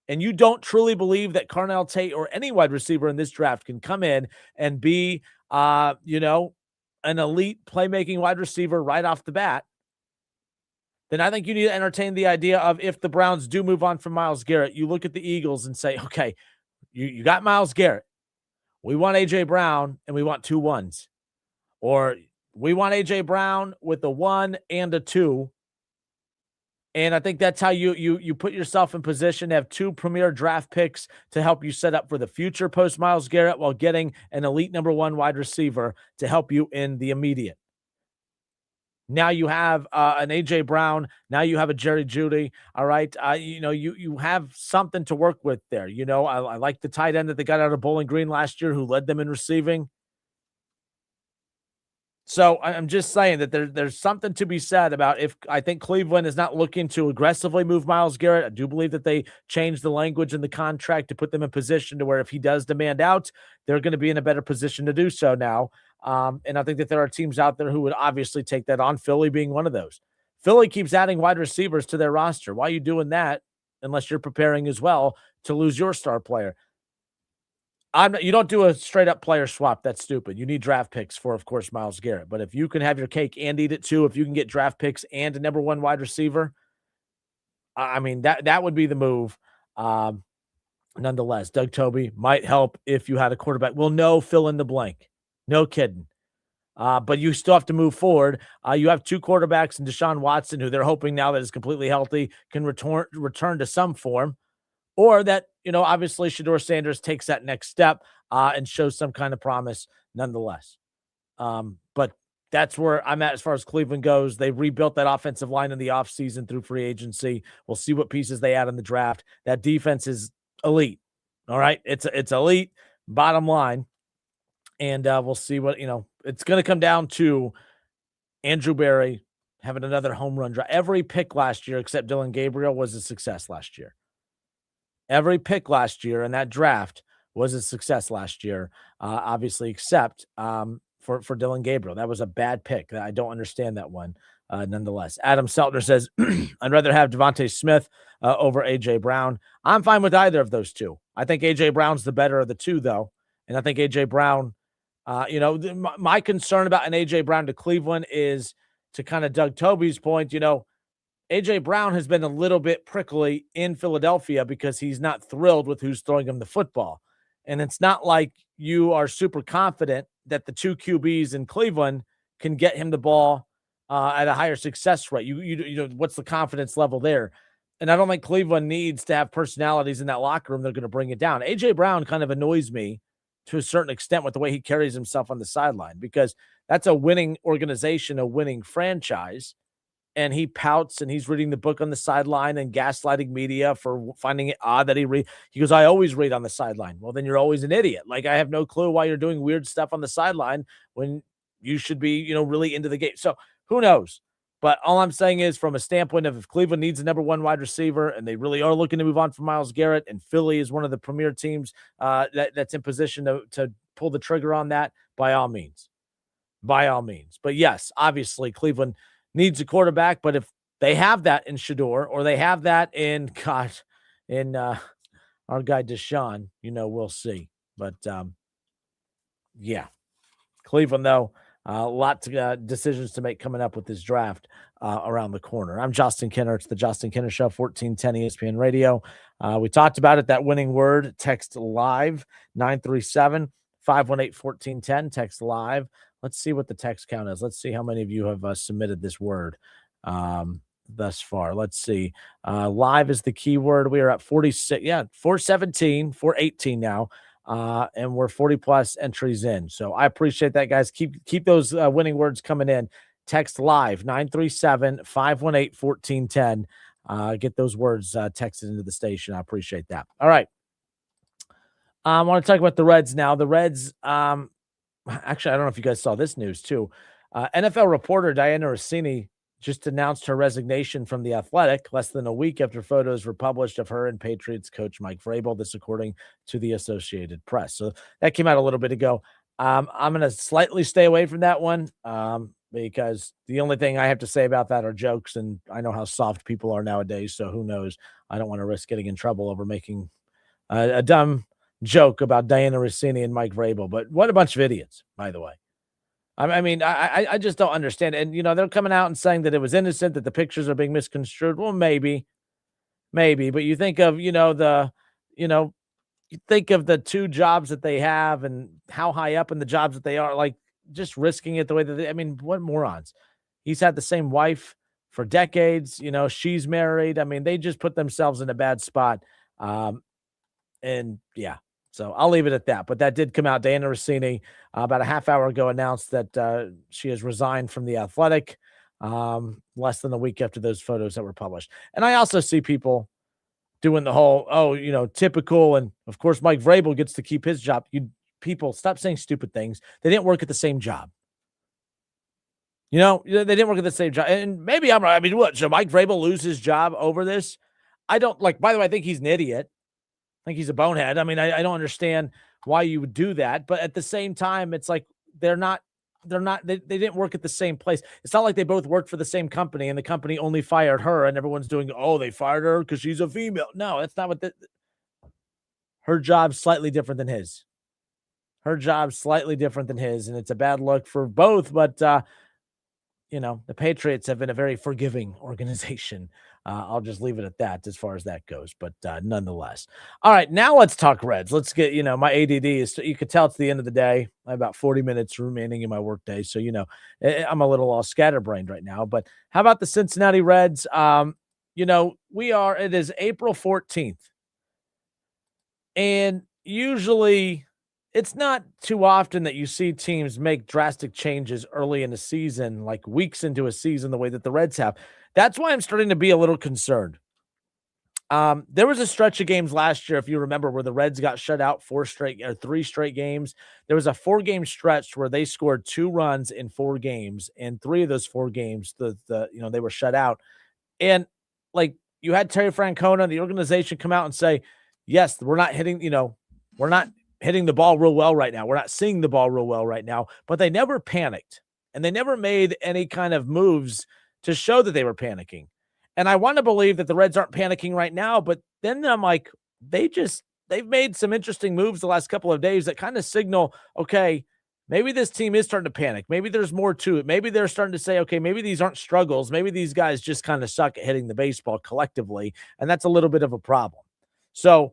and you don't truly believe that Carnell Tate or any wide receiver in this draft can come in and be, an elite playmaking wide receiver right off the bat, then I think you need to entertain the idea of, if the Browns do move on from Myles Garrett, you look at the Eagles and say, okay, you got Myles Garrett. We want A.J. Brown, and we want 2 1s. Or we want A.J. Brown with a 1 and a 2. And I think that's how you put yourself in position to have 2 premier draft picks to help you set up for the future post Myles Garrett, while getting an elite number 1 wide receiver to help you in the immediate. Now you have an A.J. Brown. Now you have a Jerry Jeudy. All right. You have something to work with there. I like the tight end that they got out of Bowling Green last year, who led them in receiving. So I'm just saying that there's something to be said about, if I think Cleveland is not looking to aggressively move Myles Garrett. I do believe that they changed the language in the contract to put them in position to where, if he does demand out, they're going to be in a better position to do so now. And I think that there are teams out there who would obviously take that on, Philly being one of those. Philly keeps adding wide receivers to their roster. Why are you doing that unless you're preparing as well to lose your star player? You don't do a straight up player swap. That's stupid. You need draft picks for, of course, Myles Garrett. But if you can have your cake and eat it too, if you can get draft picks and a number 1 wide receiver, I mean, that would be the move. Nonetheless, Doug Toby might help if you had a quarterback. Well, no, fill in the blank. No kidding. But you still have to move forward. You have 2 quarterbacks in Deshaun Watson, who they're hoping, now that is completely healthy, can return to some form. Or that, obviously Shedeur Sanders takes that next step and shows some kind of promise nonetheless. But that's where I'm at as far as Cleveland goes. They rebuilt that offensive line in the offseason through free agency. We'll see what pieces they add in the draft. That defense is elite. All right. It's elite, bottom line. And we'll see what, it's going to come down to Andrew Berry having another home run drive. Every pick last year, except Dylan Gabriel, was a success last year. Every pick last year in that draft was a success last year, obviously, except for Dylan Gabriel. That was a bad pick. I don't understand that one, nonetheless. Adam Seltner says, I'd rather have Devontae Smith over A.J. Brown. I'm fine with either of those 2. I think A.J. Brown's the better of the 2, though. And I think A.J. Brown, my concern about an A.J. Brown to Cleveland is, to kind of Doug Toby's point, A.J. Brown has been a little bit prickly in Philadelphia because he's not thrilled with who's throwing him the football. And it's not like you are super confident that the 2 QBs in Cleveland can get him the ball at a higher success rate. What's the confidence level there? And I don't think Cleveland needs to have personalities in that locker room that are going to bring it down. A.J. Brown kind of annoys me to a certain extent with the way he carries himself on the sideline, because that's a winning organization, a winning franchise. And he pouts and he's reading the book on the sideline and gaslighting media for finding it odd that he goes, I always read on the sideline. Well, then you're always an idiot. Like, I have no clue why you're doing weird stuff on the sideline when you should be, really into the game. So who knows? But all I'm saying is, from a standpoint of, if Cleveland needs a number 1 wide receiver and they really are looking to move on from Myles Garrett, and Philly is one of the premier teams that's in position to pull the trigger on that, by all means. But yes, obviously Cleveland needs a quarterback, but if they have that in Shedeur, or they have that in our guy Deshaun, we'll see. But yeah, Cleveland, though, Lots of decisions to make coming up with this draft around the corner. I'm Justin Kinner. It's the Justin Kinner Show, 1410 ESPN Radio. We talked about it, that winning word. Text live, 937-518-1410. Text live. Let's see what the text count is. Let's see how many of you have submitted this word thus far. Let's see. Live is the keyword. We are at 46. Yeah, 417, 418 now. And we're 40 plus entries in. So I appreciate that, guys. Keep those winning words coming in. Text live 937-518-1410. Get those words texted into the station. I appreciate that. All right. I want to talk about the Reds now. The Reds, actually, I don't know if you guys saw this news too. NFL reporter Diana Rossini just announced her resignation from The Athletic less than a week after photos were published of her and Patriots coach Mike Vrabel, this according to the Associated Press. So that came out a little bit ago. I'm going to slightly stay away from that one because the only thing I have to say about that are jokes, and I know how soft people are nowadays, so who knows? I don't want to risk getting in trouble over making a dumb joke about Diana Rossini and Mike Vrabel, but what a bunch of idiots, by the way. I mean, I just don't understand. And, they're coming out and saying that it was innocent, that the pictures are being misconstrued. Well, maybe, but you think of, you think of the two jobs that they have and how high up in the jobs that they are, like just risking it the way that what morons. He's had the same wife for decades. She's married. I mean, they just put themselves in a bad spot. And yeah. So I'll leave it at that. But that did come out. Diana Rossini, about a half hour ago, announced that she has resigned from The Athletic less than a week after those photos that were published. And I also see people doing the whole, typical. And, of course, Mike Vrabel gets to keep his job. You people, stop saying stupid things. They didn't work at the same job. They didn't work at the same job. And maybe I'm right. I mean, what? Should Mike Vrabel lose his job over this? I don't by the way, I think he's an idiot. I think he's a bonehead. I mean, I don't understand why you would do that, but at the same time, it's like they didn't work at the same place. It's not like they both worked for the same company and the company only fired her and everyone's doing, they fired her because she's a female. No, that's not what her job's slightly different than his. And it's a bad look for both, but the Patriots have been a very forgiving organization. I'll just leave it at that as far as that goes, but nonetheless. All right, now let's talk Reds. Let's get, my ADD is, you could tell it's the end of the day. I have about 40 minutes remaining in my workday. So, I'm a little all scatterbrained right now, but how about the Cincinnati Reds? It is April 14th. And usually it's not too often that you see teams make drastic changes early in the season, like weeks into a season, the way that the Reds have. That's why I'm starting to be a little concerned. There was a stretch of games last year, if you remember, where the Reds got shut out 3 straight games. There was a 4-game stretch where they scored 2 runs in 4 games, and 3 of those 4 games, they were shut out. And you had Terry Francona, the organization, come out and say, yes, we're not hitting the ball real well right now. We're not seeing the ball real well right now, but they never panicked and they never made any kind of moves to show that they were panicking. And I want to believe that the Reds aren't panicking right now, but then I'm like, they've made some interesting moves the last couple of days that kind of signal, okay, maybe this team is starting to panic. Maybe there's more to it. Maybe they're starting to say, okay, maybe these aren't struggles. Maybe these guys just kind of suck at hitting the baseball collectively. And that's a little bit of a problem. So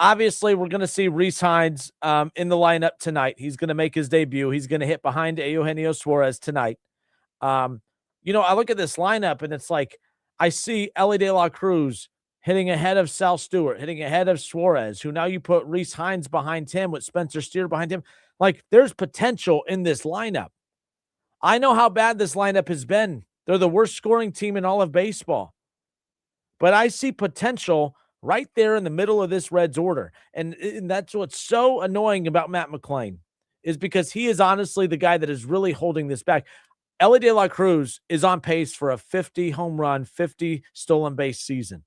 obviously we're going to see Reece Hinds in the lineup tonight. He's going to make his debut. He's going to hit behind Eugenio Suarez tonight. I look at this lineup and it's like, I see Elly De La Cruz hitting ahead of Sal Stewart, hitting ahead of Suarez, who now you put Reece Hinds behind him with Spencer Steer behind him. Like, there's potential in this lineup. I know how bad this lineup has been. They're the worst scoring team in all of baseball. But I see potential right there in the middle of this Reds order. And that's what's so annoying about Matt McClain, is because he is honestly the guy that is really holding this back. Elly De La Cruz is on pace for a 50 home run, 50 stolen base season.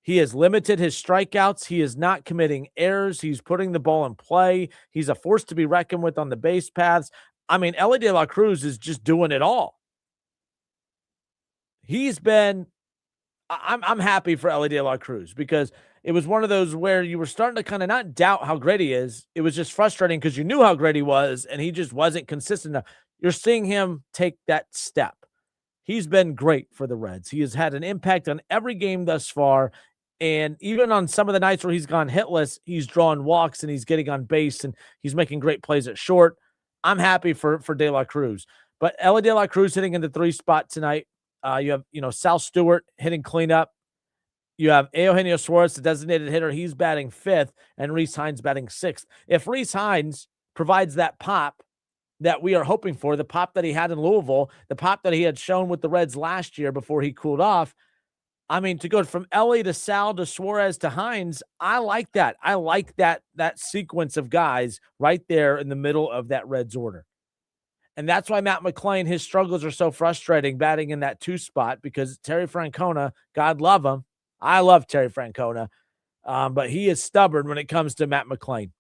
He has limited his strikeouts. He is not committing errors. He's putting the ball in play. He's a force to be reckoned with on the base paths. I mean, Elly De La Cruz is just doing it all. I'm happy for Elly De La Cruz because it was one of those where you were starting to kind of not doubt how great he is. It was just frustrating because you knew how great he was, and he just wasn't consistent enough. You're seeing him take that step. He's been great for the Reds. He has had an impact on every game thus far. And even on some of the nights where he's gone hitless, he's drawing walks and he's getting on base and he's making great plays at short. I'm happy for De La Cruz. But Elly De La Cruz hitting in the 3 spot tonight. You have, Sal Stewart hitting cleanup. You have Eugenio Suarez, the designated hitter. He's batting 5th, and Reece Hinds batting 6th. If Reece Hinds provides that pop that we are hoping for, the pop that he had in Louisville, the pop that he had shown with the Reds last year before he cooled off, I mean, to go from Elly to Sal to Suarez to Hinds, I like that. I like that sequence of guys right there in the middle of that Reds order. And that's why Matt McClain, his struggles are so frustrating batting in that 2 spot, because Terry Francona, God love him. I love Terry Francona, but he is stubborn when it comes to Matt McClain.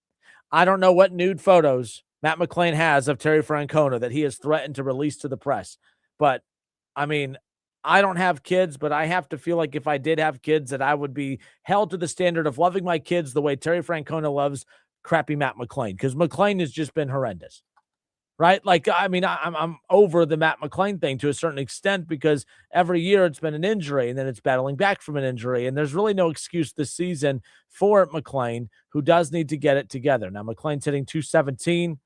I don't know what nude photos Matt McClain has of Terry Francona that he has threatened to release to the press. But, I mean, I don't have kids, but I have to feel like if I did have kids that I would be held to the standard of loving my kids the way Terry Francona loves crappy Matt McClain, because McClain has just been horrendous. Right? Like, I mean, I'm over the Matt McClain thing to a certain extent, because every year it's been an injury and then it's battling back from an injury. And there's really no excuse this season for McClain, who does need to get it together. Now, McClain's hitting .217.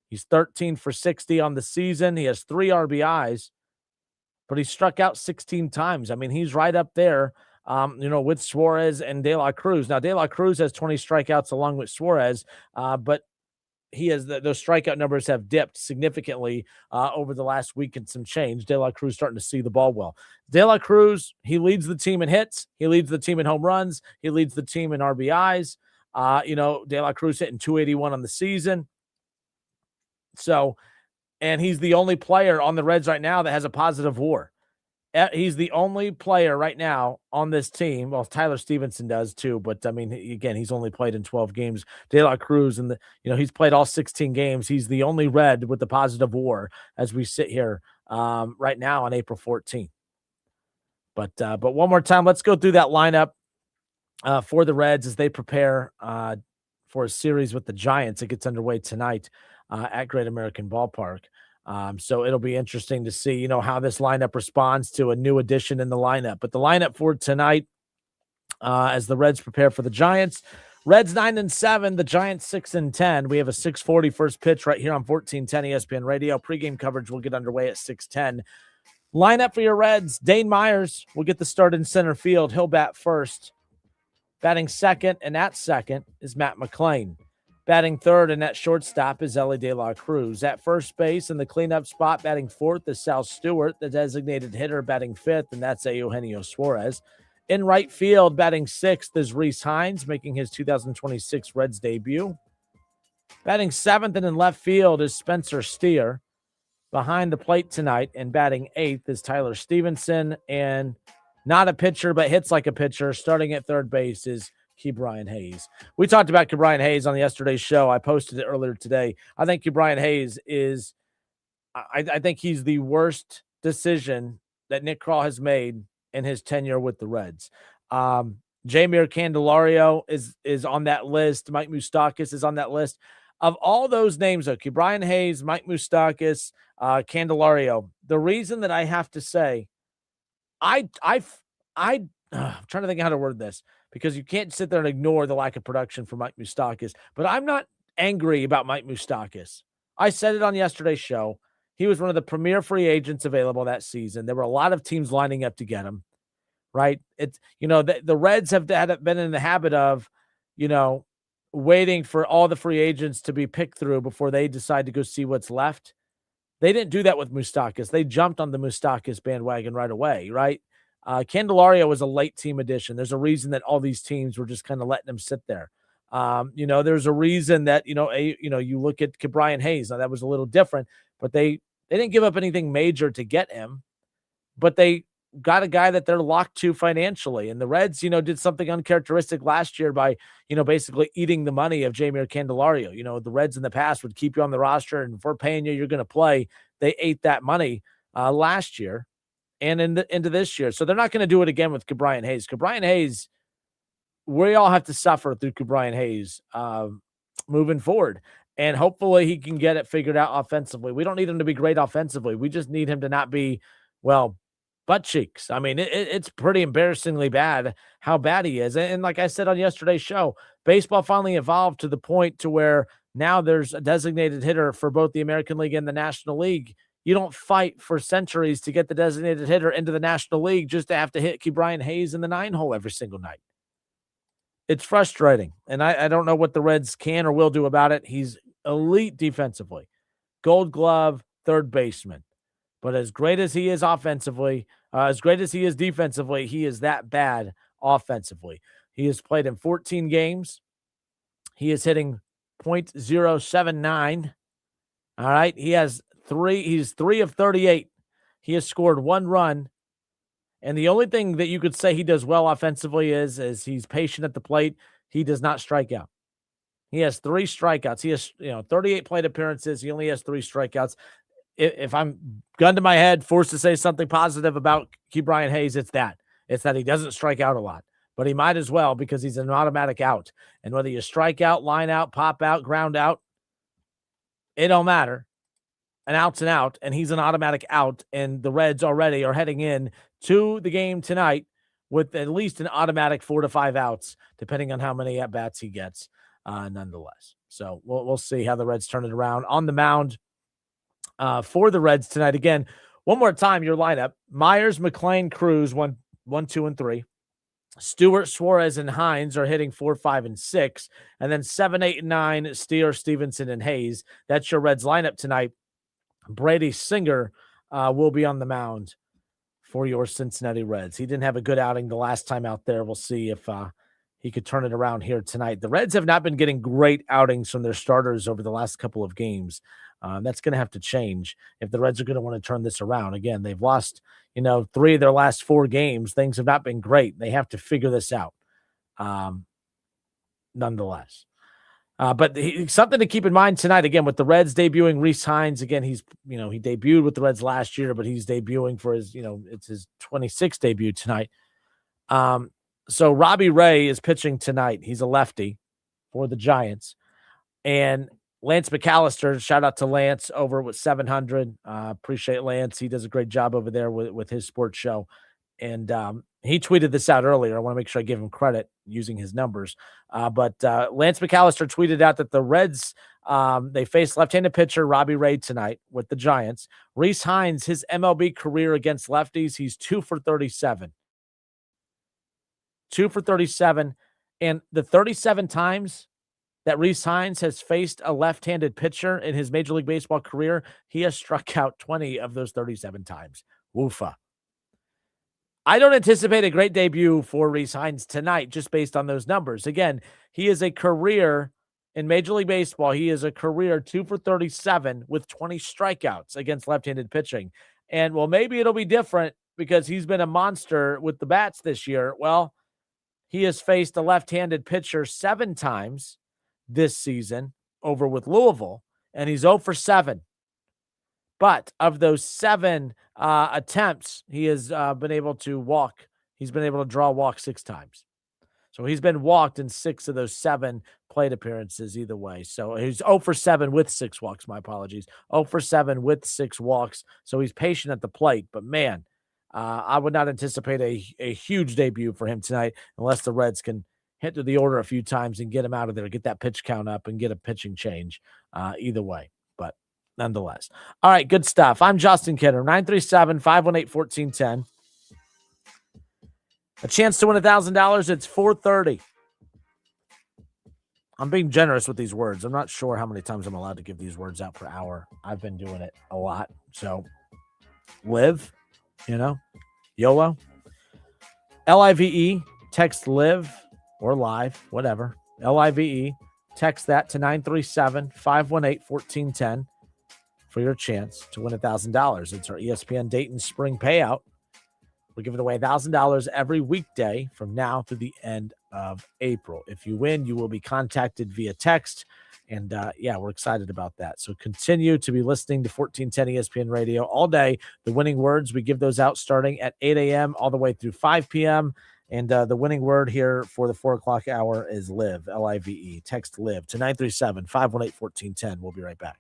He's 13 for 60 on the season. He has 3 RBIs, but he struck out 16 times. I mean, he's right up there, with Suarez and De La Cruz. Now, De La Cruz has 20 strikeouts along with Suarez, but he has those strikeout numbers have dipped significantly over the last week and some change. De La Cruz starting to see the ball well. De La Cruz, he leads the team in hits. He leads the team in home runs. He leads the team in RBIs. De La Cruz hitting .281 on the season. So, and he's the only player on the Reds right now that has a positive WAR. He's the only player right now on this team. Well, Tyler Stevenson does too, but I mean, again, he's only played in 12 games. De La Cruz, and he's played all 16 games. He's the only Red with the positive WAR as we sit here right now on April 14th. But one more time, let's go through that lineup for the Reds as they prepare for a series with the Giants. It gets underway tonight at Great American Ballpark. So it'll be interesting to see, how this lineup responds to a new addition in the lineup. But the lineup for tonight, as the Reds prepare for the Giants, Reds 9-7, the Giants 6-10. We have a 6:40 first pitch right here on 1410 ESPN Radio. Pregame coverage will get underway at 6:10. Lineup for your Reds: Dane Myers will get the start in center field. He'll bat first. Batting second, and at second is Matt McClain. Batting third and at shortstop is Elly De La Cruz. At first base in the cleanup spot, batting fourth is Sal Stewart, the designated hitter, batting fifth, and that's Eugenio Suarez. In right field, batting sixth is Reece Hinds, making his 2026 Reds debut. Batting seventh and in left field is Spencer Steer. Behind the plate tonight and batting eighth is Tyler Stevenson. And not a pitcher, but hits like a pitcher, starting at third base is Ke'Bryan Hayes. We talked about Ke'Bryan Hayes on yesterday's show. I posted it earlier today. I think Ke'Bryan Hayes is, I think he's the worst decision that Nick Krall has made in his tenure with the Reds. Jeimer Candelario is on that list. Mike Moustakas is on that list. Of all those names, though, Ke'Bryan Hayes, Mike Moustakas, Candelario, the reason that I have to say, I'm trying to think how to word this, because you can't sit there and ignore the lack of production for Mike Moustakas. But I'm not angry about Mike Moustakas. I said it on yesterday's show. He was one of the premier free agents available that season. There were a lot of teams lining up to get him, right? It's, the Reds have been in the habit of, waiting for all the free agents to be picked through before they decide to go see what's left. They didn't do that with Moustakas. They jumped on the Moustakas bandwagon right away, right? Candelario was a late team addition. There's a reason that all these teams were just kind of letting him sit there. There's a reason that, you look at Ke'Bryan Hayes. Now, that was a little different, but they didn't give up anything major to get him, but they got a guy that they're locked to financially. And the Reds, did something uncharacteristic last year by, basically eating the money of Jeimer Candelario. The Reds in the past would keep you on the roster, and if we're paying you, you're going to play. They ate that money last year and into this year. So they're not going to do it again with Ke'Bryan Hayes. Ke'Bryan Hayes, we all have to suffer through Ke'Bryan Hayes moving forward. And hopefully he can get it figured out offensively. We don't need him to be great offensively. We just need him to not be, well, butt cheeks. I mean, it's pretty embarrassingly bad how bad he is. And like I said on yesterday's show, baseball finally evolved to the point to where now there's a designated hitter for both the American League and the National League. You don't fight for centuries to get the designated hitter into the National League just to have to hit Ke'Bryan Hayes in the 9-hole every single night. It's frustrating, and I don't know what the Reds can or will do about it. He's elite defensively, Gold Glove, third baseman. But as great as he is offensively, as great as he is defensively, he is that bad offensively. He has played in 14 games. He is hitting .079. All right, he's 3 of 38. He has scored 1 run. And the only thing that you could say he does well offensively is he's patient at the plate. He does not strike out. He has 3 strikeouts. He has 38 plate appearances. He only has 3 strikeouts. If I'm gun to my head, forced to say something positive about Ke'Bryan Hayes, it's that he doesn't strike out a lot. But he might as well, because he's an automatic out. And whether you strike out, line out, pop out, ground out, it don't matter. An out's an out, and he's an automatic out. And the Reds already are heading in to the game tonight with at least an automatic 4 to 5 outs, depending on how many at-bats he gets, nonetheless. So we'll see how the Reds turn it around. On the mound for the Reds tonight, again, one more time, your lineup: Myers, McClain, Cruz, 1, 2, and 3. Stewart, Suarez, and Hinds are hitting 4, 5, and 6. And then 7, 8, and 9, Steer, Stevenson, and Hayes. That's your Reds lineup tonight. Brady Singer will be on the mound for your Cincinnati Reds. He didn't have a good outing the last time out there. We'll see if he could turn it around here tonight. The Reds have not been getting great outings from their starters over the last couple of games. That's going to have to change if the Reds are going to want to turn this around. Again, they've lost, 3 of their last 4 games. Things have not been great. They have to figure this out, nonetheless. But something to keep in mind tonight, again, with the Reds debuting Reece Hinds. Again, he debuted with the Reds last year, but he's debuting for his, it's his 26th debut tonight. So Robbie Ray is pitching tonight. He's a lefty for the Giants. And Lance McAllister, shout out to Lance over with 700. Appreciate Lance. He does a great job over there with his sports show. And he tweeted this out earlier. I want to make sure I give him credit using his numbers. But Lance McAllister tweeted out that the Reds, they face left-handed pitcher Robbie Ray tonight with the Giants. Reece Hinds, his MLB career against lefties, he's 2 for 37. 2 for 37. And the 37 times that Reece Hinds has faced a left-handed pitcher in his Major League Baseball career, he has struck out 20 of those 37 times. Woofa. I don't anticipate a great debut for Reece Hinds tonight, just based on those numbers. Again, he is a career in Major League Baseball. He is a career 2 for 37 with 20 strikeouts against left-handed pitching. And, well, maybe it'll be different because he's been a monster with the bats this year. Well, he has faced a left-handed pitcher 7 times this season over with Louisville, and he's 0 for 7. But of those 7 attempts, he has been able to walk. He's been able to draw a walk 6 times. So he's been walked in 6 of those 7 plate appearances either way. So he's 0 for 7 with 6 walks. My apologies. 0 for 7 with 6 walks. So he's patient at the plate. But, man, I would not anticipate a huge debut for him tonight unless the Reds can hit to the order a few times and get him out of there, get that pitch count up, and get a pitching change either way. But nonetheless. All right, good stuff. I'm Justin Kidder, 937-518-1410. A chance to win $1,000. It's 4:30. I'm being generous with these words. I'm not sure how many times I'm allowed to give these words out per hour. I've been doing it a lot. So live, YOLO. LIVE, text live or live, whatever. LIVE, text that to 937-518-1410 for your chance to win $1,000. It's our ESPN Dayton Spring Payout. We're giving away $1,000 every weekday from now to the end of April. If you win, you will be contacted via text. And, we're excited about that. So continue to be listening to 1410 ESPN Radio all day. The winning words, we give those out starting at 8 a.m. all the way through 5 p.m. And the winning word here for the 4 o'clock hour is live, L-I-V-E. Text live to 937-518-1410. We'll be right back.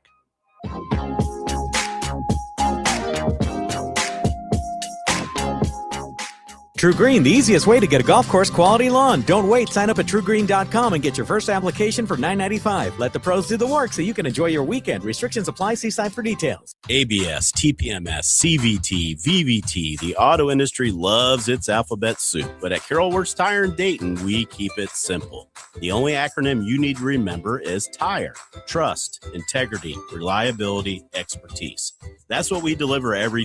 True Green, the easiest way to get a golf course quality lawn. Don't wait. Sign up at truegreen.com and get your first application for $9.95. Let the pros do the work so you can enjoy your weekend. Restrictions apply. See site for details. ABS, TPMS, CVT, VVT. The auto industry loves its alphabet soup, but at Carroll Works Tire in Dayton, we keep it simple. The only acronym you need to remember is TIRE. Trust, integrity, reliability, expertise. That's what we deliver every day.